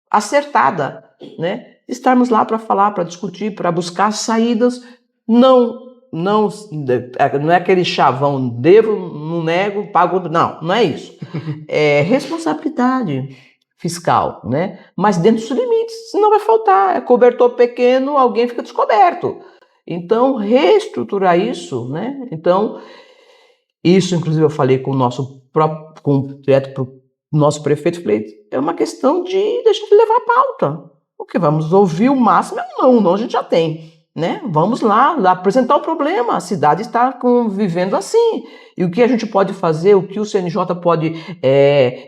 acertada, né? Estarmos lá para falar, para discutir, para buscar saídas, não é aquele chavão, devo, não nego, pago, não é isso. É responsabilidade fiscal, né? Mas dentro dos limites, senão vai faltar, é cobertor pequeno, alguém fica descoberto. Então, reestruturar isso, né? Então, isso, inclusive, eu falei com o nosso direto para o nosso prefeito, falei, é uma questão de a gente levar a pauta. Porque vamos ouvir o máximo, não a gente já tem. Né? Vamos lá apresentar o problema. A cidade está convivendo assim. E o que a gente pode fazer, o que o CNJ pode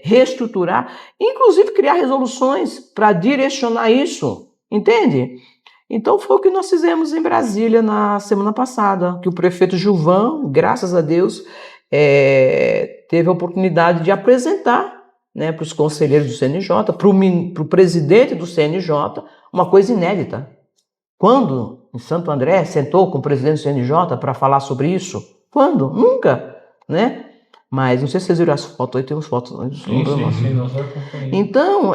reestruturar, inclusive criar resoluções para direcionar isso. Entende? Então foi o que nós fizemos em Brasília na semana passada, que o prefeito Gilvan, graças a Deus, teve a oportunidade de apresentar, né, para os conselheiros do CNJ, para o presidente do CNJ, uma coisa inédita. Quando em Santo André sentou com o presidente do CNJ para falar sobre isso? Quando? Nunca, né? Mas não sei se vocês viram as fotos, aí tem umas fotos. Sim, nós acompanhamos. Então,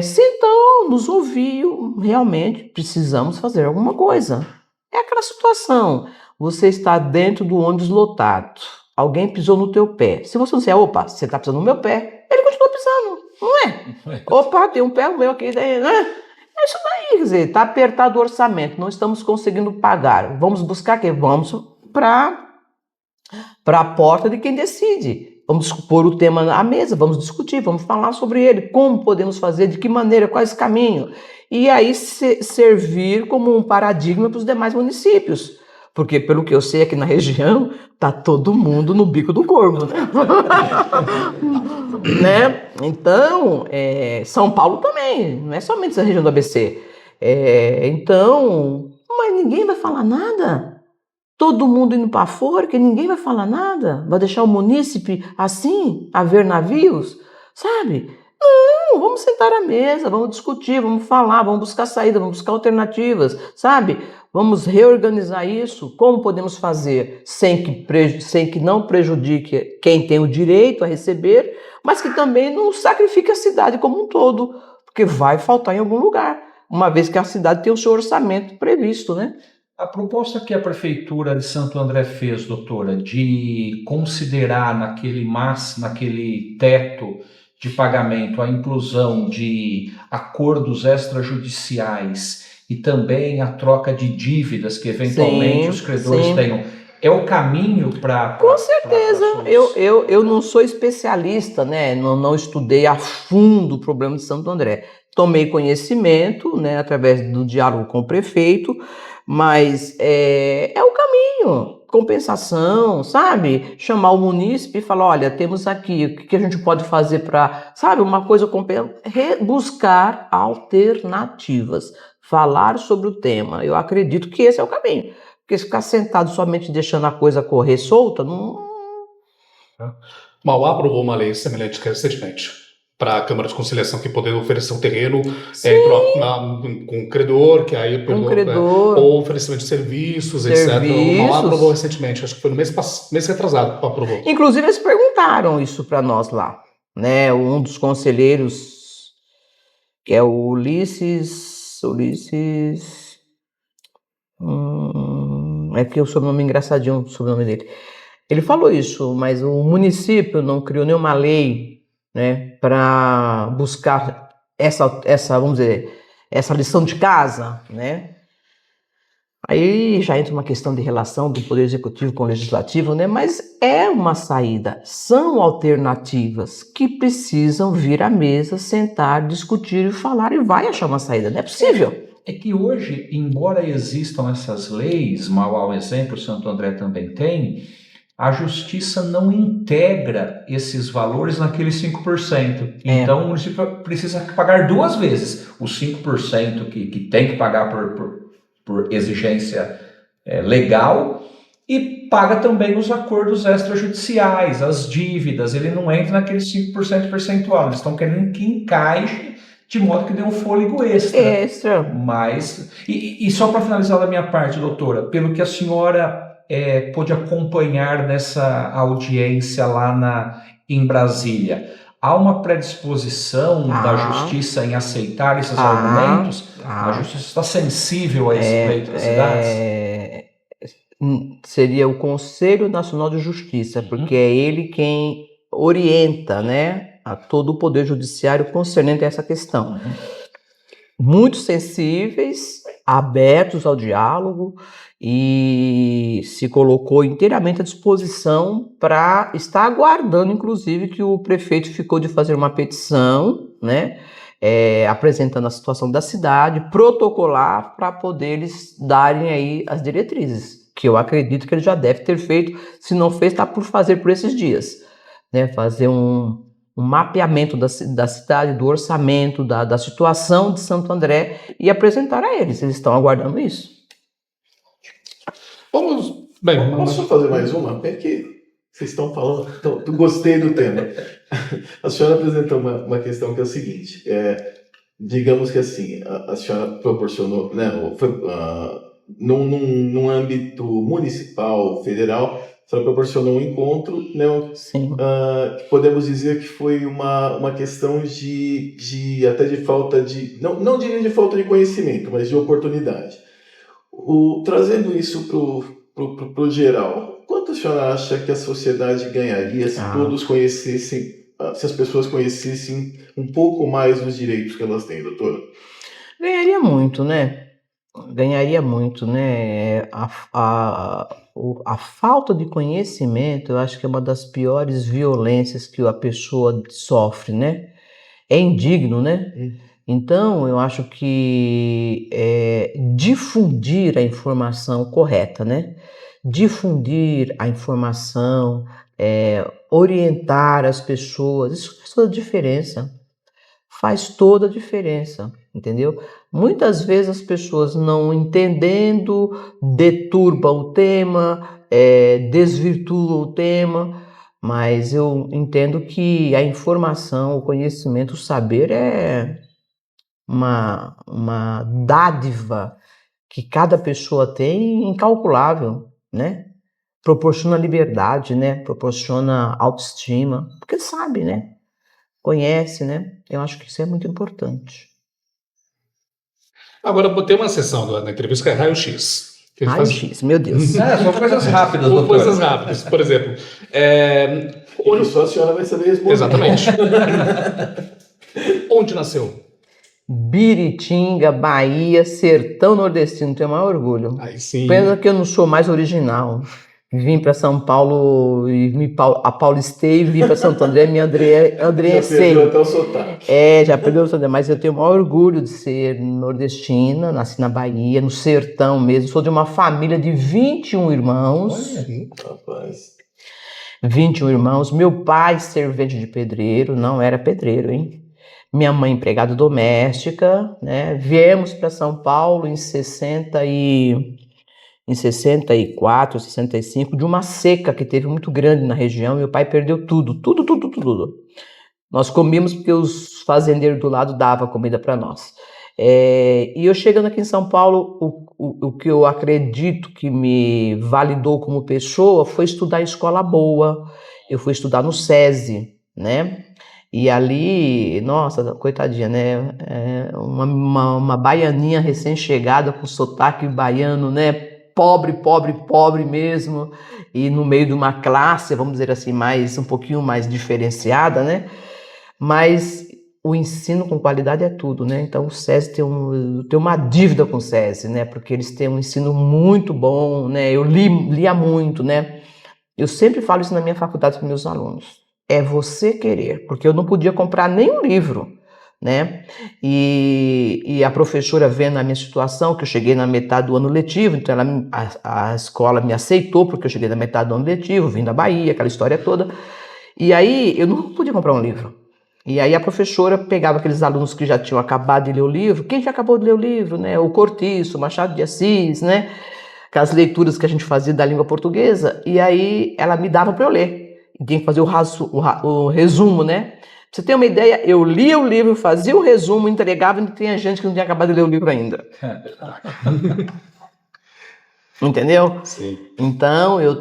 sentou, nos ouviu, realmente precisamos fazer alguma coisa. É aquela situação, você está dentro do ônibus lotado, alguém pisou no teu pé. Se você não disser, opa, você está pisando no meu pé, ele continua pisando, não é? Opa, tem um pé meu aqui, né? É isso daí, quer dizer, está apertado o orçamento, não estamos conseguindo pagar. Vamos buscar quem? Vamos para a porta de quem decide. Vamos pôr o tema à mesa, vamos discutir, vamos falar sobre ele, como podemos fazer, de que maneira, quais caminhos. E aí servir como um paradigma para os demais municípios. Porque, pelo que eu sei, aqui na região, está todo mundo no bico do corvo, né? Né? Então, São Paulo também, não é somente a região do ABC. Então, mas ninguém vai falar nada. Todo mundo indo para fora, que ninguém vai falar nada. Vai deixar o munícipe assim, a ver navios, sabe? Não, vamos sentar à mesa, vamos discutir, vamos falar, vamos buscar saída, vamos buscar alternativas, sabe? Vamos reorganizar isso, como podemos fazer sem que não prejudique quem tem o direito a receber, mas que também não sacrifique a cidade como um todo, porque vai faltar em algum lugar, uma vez que a cidade tem o seu orçamento previsto, né? A proposta que a Prefeitura de Santo André fez, doutora, de considerar naquele teto de pagamento a inclusão de acordos extrajudiciais e também a troca de dívidas que eventualmente Sim, os credores sim. tenham, é o caminho para... Com certeza, eu não sou especialista, né? Não estudei a fundo o problema de Santo André. Tomei conhecimento, né, através do diálogo com o prefeito, mas é o caminho. Compensação, sabe? Chamar o munícipe e falar, olha, temos aqui, o que a gente pode fazer para, sabe, uma coisa, buscar alternativas, falar sobre o tema. Eu acredito que esse é o caminho. Porque ficar sentado somente deixando a coisa correr solta, não. Mauá aprovou uma lei semelhante recentemente para a Câmara de Conciliação que poder oferecer um terreno Sim, com um credor, que aí um perdoa, credor, ou oferecimento de serviços, etc. O Mauá aprovou serviços. recentemente, acho que foi no mês retrasado que aprovou. Inclusive, eles perguntaram isso para nós lá, né? Um dos conselheiros, que é o Ulisses. É que o sobrenome é engraçadinho, o sobrenome dele. Ele falou isso, mas o município não criou nenhuma lei, né, para buscar vamos dizer, essa lição de casa, né? Aí já entra uma questão de relação do Poder Executivo com o Legislativo, né? Mas é uma saída. São alternativas que precisam vir à mesa, sentar, discutir e falar e vai achar uma saída. Não é possível. É que hoje, embora existam essas leis, Mauá, exemplo, Santo André também tem, a justiça não integra esses valores naqueles 5%. Então, o município precisa pagar duas vezes. Os 5% que tem que pagar por exigência legal e paga também os acordos extrajudiciais, as dívidas. Ele não entra naqueles 5% percentual. Eles estão querendo que encaixe de modo que dê um fôlego extra. Mas, e só para finalizar da minha parte, doutora, pelo que a senhora pôde acompanhar nessa audiência lá em Brasília, há uma predisposição da Justiça em aceitar esses argumentos? A Justiça está sensível a esse pleito das cidades? Seria o Conselho Nacional de Justiça, porque é ele quem orienta, né, a todo o Poder Judiciário concernente a essa questão. Muito sensíveis, abertos ao diálogo e se colocou inteiramente à disposição para estar aguardando, inclusive, que o prefeito ficou de fazer uma petição, né, apresentando a situação da cidade, protocolar para poder eles darem aí as diretrizes, que eu acredito que ele já deve ter feito, se não fez, está por fazer por esses dias, né, fazer um mapeamento da cidade, do orçamento, da situação de Santo André e apresentar a eles. Eles estão aguardando isso. Posso fazer mais uma? É que vocês estão falando, então, gostei do tema. A senhora apresentou uma questão que é o seguinte, digamos que assim, a senhora proporcionou, né, num âmbito municipal, federal, a senhora proporcionou um encontro, né, que podemos dizer que foi uma questão até de falta de, não diria de falta de conhecimento, mas de oportunidade. Trazendo isso para o geral, quanto a senhora acha que a sociedade ganharia se todos conhecessem, se as pessoas conhecessem um pouco mais dos direitos que elas têm, doutora? Ganharia muito, né? Ganharia muito, né? A falta de conhecimento, eu acho que é uma das piores violências que a pessoa sofre, né? É indigno, né? Então, eu acho que difundir a informação correta, né? Difundir a informação, orientar as pessoas, isso faz toda a diferença. Faz toda a diferença, entendeu? Muitas vezes as pessoas não entendendo, deturbam o tema, desvirtuam o tema, mas eu entendo que a informação, o conhecimento, o saber é uma dádiva que cada pessoa tem incalculável, né? Proporciona liberdade, né? Proporciona autoestima, porque sabe, né? Conhece, né? Eu acho que isso é muito importante. Agora, tem uma sessão na entrevista que é raio-x. Ele Mais faz X, meu Deus. São coisas rápidas, doutor. coisas rápidas. Por exemplo, Onde só a senhora vai saber responder. exatamente. Onde nasceu? Biritinga, Bahia, sertão nordestino, tenho o maior orgulho. Aí sim. Pena que eu não sou mais original. Vim para São Paulo e paulistei, vim para Santo André, me Já andreecei. perdeu até o sotaque. Já perdeu o Santo André, mas eu tenho o maior orgulho de ser nordestina, nasci na Bahia, no sertão mesmo. Sou de uma família de 21 irmãos. Rapaz. 21 irmãos. Meu pai, servente de pedreiro, não era pedreiro, hein? Minha mãe, empregada doméstica, né? Viemos para São Paulo em 64, 65, de uma seca que teve muito grande na região. Meu pai perdeu tudo. Nós comíamos porque os fazendeiros do lado davam comida para nós. E eu chegando aqui em São Paulo, o que eu acredito que me validou como pessoa foi estudar em escola boa. Eu fui estudar no SESI, né? E ali, nossa, coitadinha, né? Uma baianinha recém-chegada com sotaque baiano, né? Pobre mesmo. E no meio de uma classe, vamos dizer assim, um pouquinho mais diferenciada, né? Mas o ensino com qualidade é tudo, né? Então o SESI tem uma dívida com o SESI, né? Porque eles têm um ensino muito bom, né? Eu lia muito, né? Eu sempre falo isso na minha faculdade para meus alunos. É você querer, porque eu não podia comprar nenhum livro, né? E a professora vendo a minha situação, que eu cheguei na metade do ano letivo, então a escola me aceitou porque eu cheguei na metade do ano letivo, vim da Bahia, aquela história toda. E aí eu não podia comprar um livro. E aí a professora pegava aqueles alunos que já tinham acabado de ler o livro, quem já acabou de ler o livro, né? O Cortiço, Machado de Assis, né? Aquelas leituras que a gente fazia da língua portuguesa, e aí ela me dava para eu ler. E tinha que fazer o resumo, né? Pra você ter uma ideia, eu lia o livro, fazia o resumo, entregava, e tinha gente que não tinha acabado de ler o livro ainda. Entendeu? Sim. Então, eu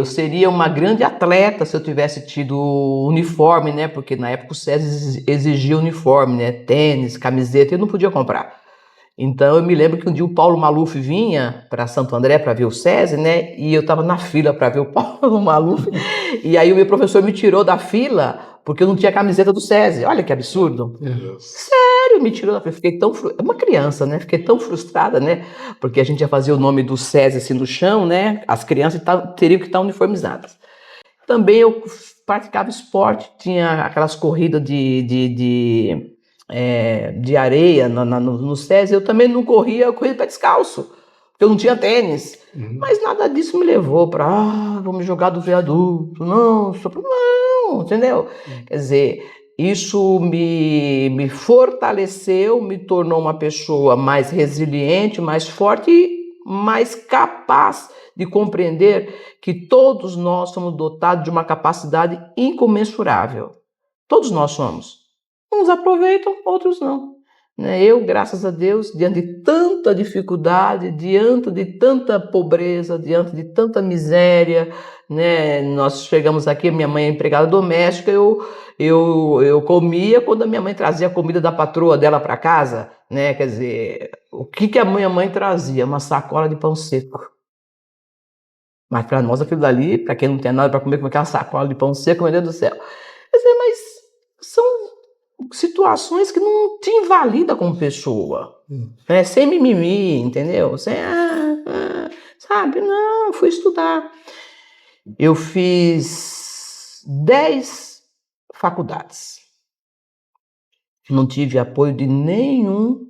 seria uma grande atleta se eu tivesse tido uniforme, né? Porque na época o SESI exigia uniforme, né? Tênis, camiseta, eu não podia comprar. Então, eu me lembro que um dia o Paulo Maluf vinha para Santo André para ver o SESI, né? E eu estava na fila para ver o Paulo Maluf. E aí o meu professor me tirou da fila porque eu não tinha camiseta do SESI. Olha que absurdo. Sério, me tirou da fila. Fiquei tão uma criança, né? Fiquei tão frustrada, né? Porque a gente ia fazer o nome do SESI assim no chão, né? As crianças teriam que estar uniformizadas. Também eu praticava esporte, tinha aquelas corridas de areia no SESI. Eu também não corria, eu corria pé descalço, porque eu não tinha tênis. Mas nada disso me levou para, vou me jogar do viaduto, não, entendeu? Quer dizer, isso me fortaleceu, me tornou uma pessoa mais resiliente, mais forte e mais capaz de compreender que todos nós somos dotados de uma capacidade incomensurável. Todos nós somos. Uns aproveitam, outros não. Eu, graças a Deus, diante de tanta dificuldade, diante de tanta pobreza, diante de tanta miséria, né? Nós chegamos aqui, minha mãe é empregada doméstica, eu comia quando a minha mãe trazia a comida da patroa dela para casa, né? Quer dizer, o que a minha mãe trazia? Uma sacola de pão seco. Mas para nós aquilo dali, para quem não tem nada para comer, com aquela sacola de pão seco, meu Deus do céu. Quer dizer, mas são situações que não te invalida como pessoa, né? Sem mimimi, entendeu? Sem, sabe? Não, fui estudar. Eu fiz 10 faculdades. Não tive apoio de nenhum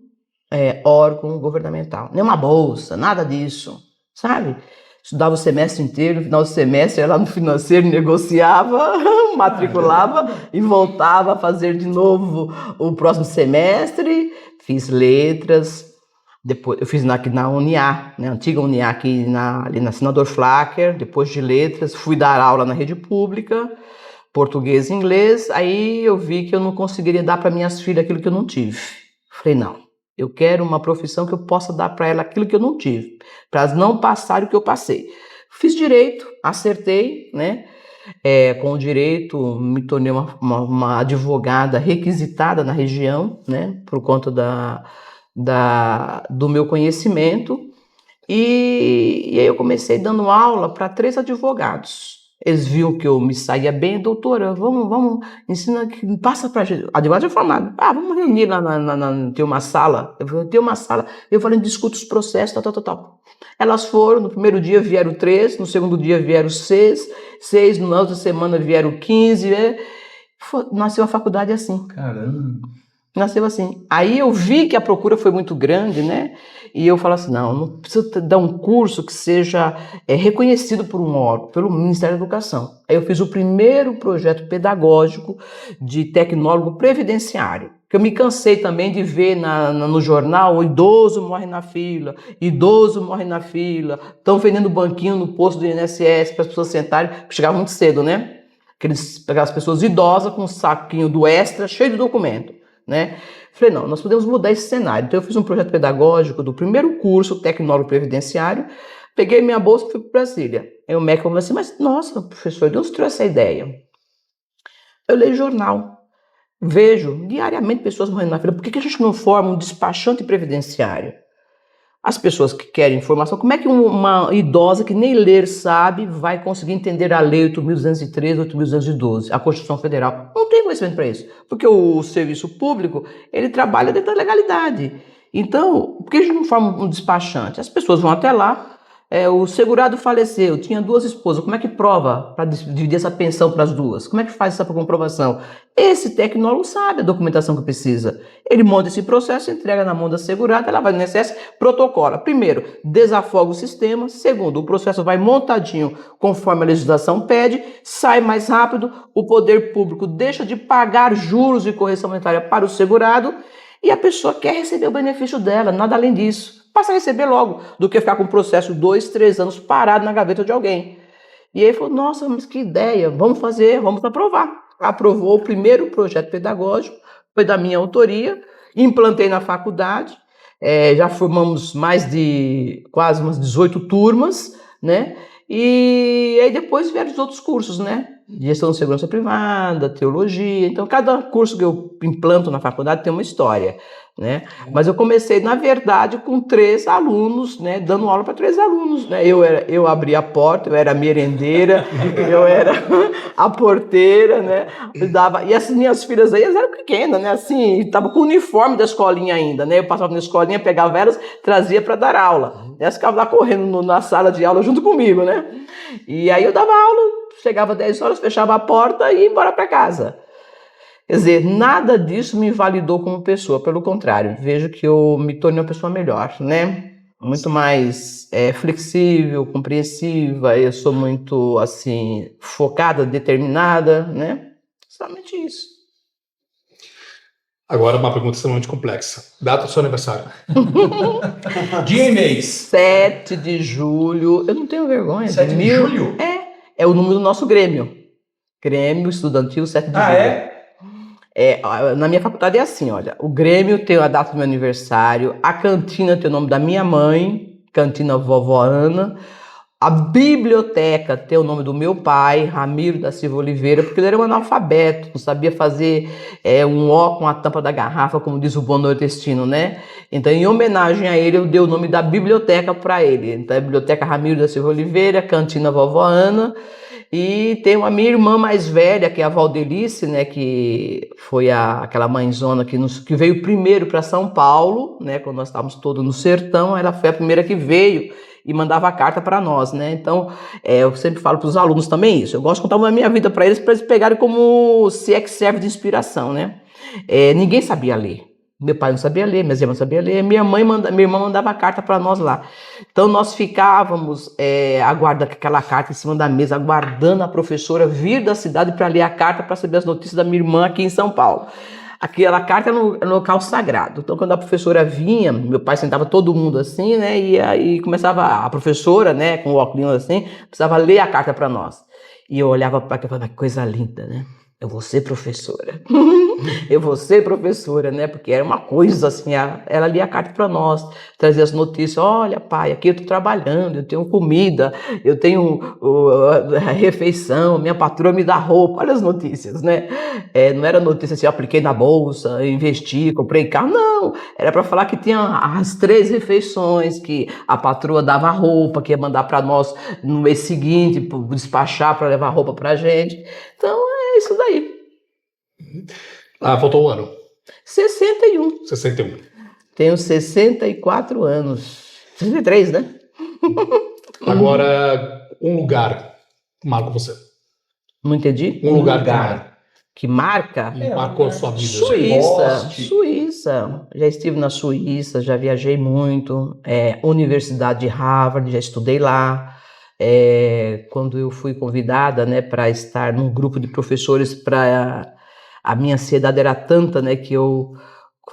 órgão governamental, nenhuma bolsa, nada disso, sabe? Estudava o semestre inteiro, no final do semestre, ia lá no financeiro, negociava, matriculava e voltava a fazer de novo o próximo semestre. Fiz letras, depois eu fiz aqui na UniA, né, antiga UniA, aqui ali na Senador Flacker. Depois de letras, fui dar aula na rede pública, português e inglês. Aí eu vi que eu não conseguiria dar para minhas filhas aquilo que eu não tive. Falei, não. Eu quero uma profissão que eu possa dar para ela aquilo que eu não tive, para elas não passarem o que eu passei. Fiz direito, acertei, né? Com o direito, me tornei uma advogada requisitada na região, né? Por conta do meu conhecimento. E aí eu comecei dando aula para 3 advogados. Eles viam que eu me saía bem, doutora, vamos, ensina, passa pra gente, advogado já formado, vamos reunir lá tem uma sala, eu falei, discuto os processos, tal. Elas foram, no primeiro dia vieram 3, no segundo dia vieram 6, na outra semana vieram 15, nasceu a faculdade assim. Caramba! Nasceu assim. Aí eu vi que a procura foi muito grande, né? E eu falo assim, não precisa dar um curso que seja reconhecido por um órgão, pelo Ministério da Educação. Aí eu fiz o primeiro projeto pedagógico de tecnólogo previdenciário. Que eu me cansei também de ver no jornal, o idoso morre na fila, estão vendendo banquinho no posto do INSS para as pessoas sentarem, porque chegava muito cedo, né? Eles pegavam as pessoas idosas com um saquinho do Extra, cheio de documento, né? Falei, não, nós podemos mudar esse cenário. Então eu fiz um projeto pedagógico do primeiro curso tecnólogo previdenciário, peguei minha bolsa e fui para Brasília. Aí o MEC falou assim, mas nossa, professor, de onde você trouxe essa ideia? Eu leio jornal, vejo diariamente pessoas morrendo na fila. Por que a gente não forma um despachante previdenciário? As pessoas que querem informação, como é que uma idosa que nem ler sabe vai conseguir entender a Lei 8.213, 8.212, a Constituição Federal? Não tem conhecimento para isso, porque o serviço público, ele trabalha dentro da legalidade. Então, por que a gente não forma um despachante? As pessoas vão até lá, o segurado faleceu, tinha 2 esposas, como é que prova para dividir essa pensão para as 2? Como é que faz essa comprovação? Esse tecnólogo sabe a documentação que precisa. Ele monta esse processo, entrega na mão da segurada, ela vai no INSS, protocola. Primeiro, desafoga o sistema. Segundo, o processo vai montadinho conforme a legislação pede, sai mais rápido, o poder público deixa de pagar juros e correção monetária para o segurado e a pessoa quer receber o benefício dela, nada além disso. Passa a receber logo, do que ficar com o processo 2, 3 anos parado na gaveta de alguém. E aí ele falou, nossa, mas que ideia, vamos aprovar. Aprovou o primeiro projeto pedagógico, foi da minha autoria, implantei na faculdade, já formamos quase umas 18 turmas, né? E aí depois vieram os outros cursos, né? Gestão de segurança privada, teologia. Então, cada curso que eu implanto na faculdade tem uma história, né? Mas eu comecei, na verdade, com 3 alunos, né? Dando aula para 3 alunos, né? Eu abri a porta, eu era a merendeira, eu era a porteira, né? E as minhas filhas aí, elas eram pequenas, né? Assim, estava com o uniforme da escolinha ainda, né? Eu passava na escolinha, pegava elas, trazia para dar aula. Elas ficavam lá correndo na sala de aula junto comigo, né? E aí eu dava aula, chegava 10 horas, fechava a porta e ia embora para casa. Quer dizer, nada disso me invalidou como pessoa, pelo contrário, vejo que eu me tornei uma pessoa melhor, né? Muito mais flexível, compreensiva, eu sou muito, assim, focada, determinada, né? Somente isso. Agora uma pergunta extremamente complexa. Data do seu aniversário? Dia e mês. 7 de julho, eu não tenho vergonha. 7 de julho? É o número do nosso Grêmio. Grêmio Estudantil 7 de julho. Na minha faculdade é assim, olha, o Grêmio tem a data do meu aniversário, a cantina tem o nome da minha mãe, Cantina Vovó Ana, a biblioteca tem o nome do meu pai, Ramiro da Silva Oliveira, porque ele era um analfabeto, não sabia fazer um O com a tampa da garrafa, como diz o bom nordestino, né? Então, em homenagem a ele, eu dei o nome da biblioteca para ele. Então, a Biblioteca Ramiro da Silva Oliveira, Cantina Vovó Ana. E tem uma minha irmã mais velha, que é a Valdelice, né, que foi aquela mãezona que veio primeiro para São Paulo, né, quando nós estávamos todos no sertão, ela foi a primeira que veio e mandava a carta para nós, né? Então, eu sempre falo para os alunos também isso, eu gosto de contar a minha vida para eles pegarem como se é que serve de inspiração, né? Ninguém sabia ler. Meu pai não sabia ler, minhas irmãs não sabiam ler, minha irmã mandava carta para nós lá. Então nós ficávamos aguardando aquela carta em cima da mesa, aguardando a professora vir da cidade para ler a carta, para saber as notícias da minha irmã aqui em São Paulo. Aquela carta era no local sagrado. Então quando a professora vinha, meu pai sentava todo mundo assim, né? E aí começava a professora, né, com o óculos assim, precisava ler a carta para nós. E eu olhava para aquilo e falava, que coisa linda, né? eu vou ser professora. Eu vou ser professora, né? Porque era uma coisa assim, ela lia a carta para nós, trazia as notícias, olha pai, aqui eu estou trabalhando, eu tenho comida, eu tenho a refeição, minha patroa me dá roupa, olha as notícias, né? Não era notícia assim, eu apliquei na bolsa, investi, comprei carro, não, era para falar que tinha as 3 refeições, que a patroa dava roupa, que ia mandar para nós no mês seguinte, despachar para levar roupa para a gente, então é isso daí. Faltou um ano. 61. 61. Tenho 64 anos. 63, né? Agora, um lugar marca você. Não entendi? Um lugar Que marca? que marcou a sua vida. Suíça. Já estive na Suíça, já viajei muito. Universidade de Harvard, já estudei lá. Quando eu fui convidada, né, para estar num grupo de professores, a minha ansiedade era tanta, né, que eu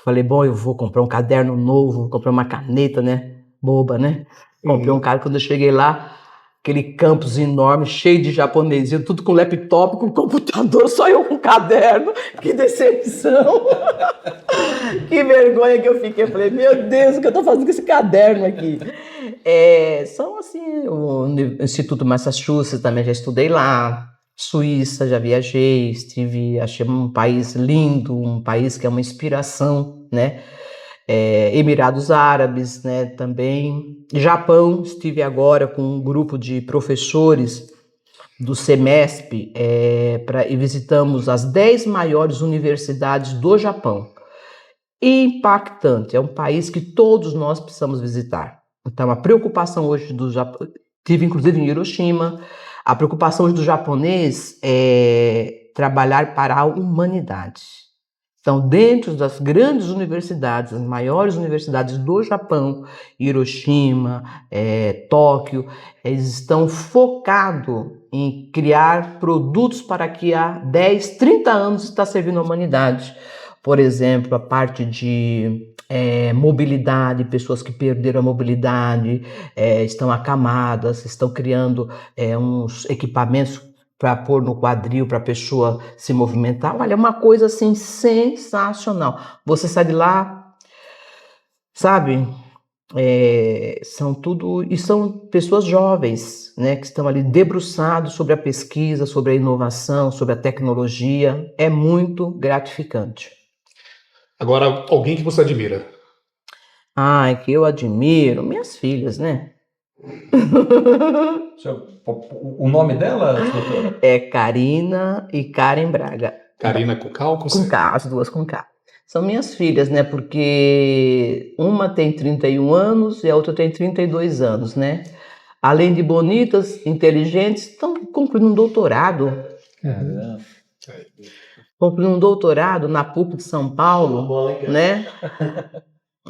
falei, bom, eu vou comprar um caderno novo, vou comprar uma caneta, né, boba, né? Comprei um cara, quando eu cheguei lá, aquele campus enorme, cheio de japonesinho, tudo com laptop, com computador, só eu com caderno, que decepção. Que vergonha que eu fiquei, eu falei, meu Deus, o que eu tô fazendo com esse caderno aqui? São assim, o Instituto Massachusetts também já estudei lá, Suíça, já viajei, achei um país lindo, um país que é uma inspiração, né? Emirados Árabes, né, também. Japão, estive agora com um grupo de professores do SEMESP e visitamos as 10 maiores universidades do Japão. Impactante, é um país que todos nós precisamos visitar. Então, a preocupação hoje do Japão, tive inclusive em Hiroshima, a preocupação hoje do japonês é trabalhar para a humanidade. Então, dentro das grandes universidades, as maiores universidades do Japão, Hiroshima, Tóquio, eles estão focados em criar produtos para que há 10, 30 anos está servindo a humanidade. Por exemplo, a parte de mobilidade, pessoas que perderam a mobilidade, estão acamadas, estão criando uns equipamentos para pôr no quadril, para a pessoa se movimentar. Olha, é uma coisa assim sensacional. Você sai de lá, sabe? São pessoas jovens, né, que estão ali debruçados sobre a pesquisa, sobre a inovação, sobre a tecnologia. É muito gratificante. Agora, alguém que você admira? Que eu admiro, minhas filhas, né? O nome dela, doutora? É Karina e Karen Braga. Karina com K ou com C? Com K, as duas com K. São minhas filhas, né? Porque uma tem 31 anos e a outra tem 32 anos, né? Além de bonitas, inteligentes, estão concluindo um doutorado. Caramba. Concluindo um doutorado na PUC de São Paulo, né?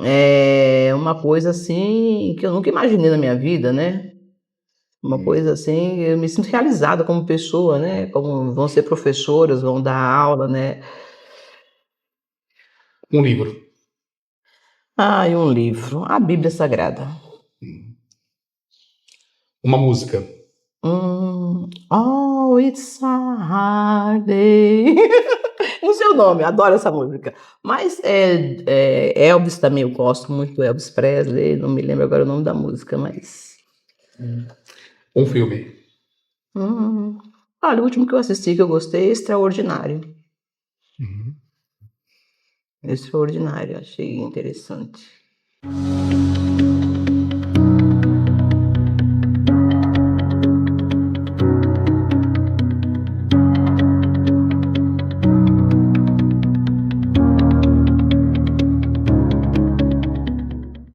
É uma coisa assim que eu nunca imaginei na minha vida, né? Uma coisa assim, eu me sinto realizada como pessoa, né? Como vão ser professoras, vão dar aula, né? Um livro. E um livro, a Bíblia Sagrada. Uma música. Oh, it's a hard day. Não sei o nome, adoro essa música. Mas Elvis também, eu gosto muito do Elvis Presley, não me lembro agora o nome da música, mas... Um filme. Olha, o último que eu assisti que eu gostei é Extraordinário. Extraordinário, achei interessante.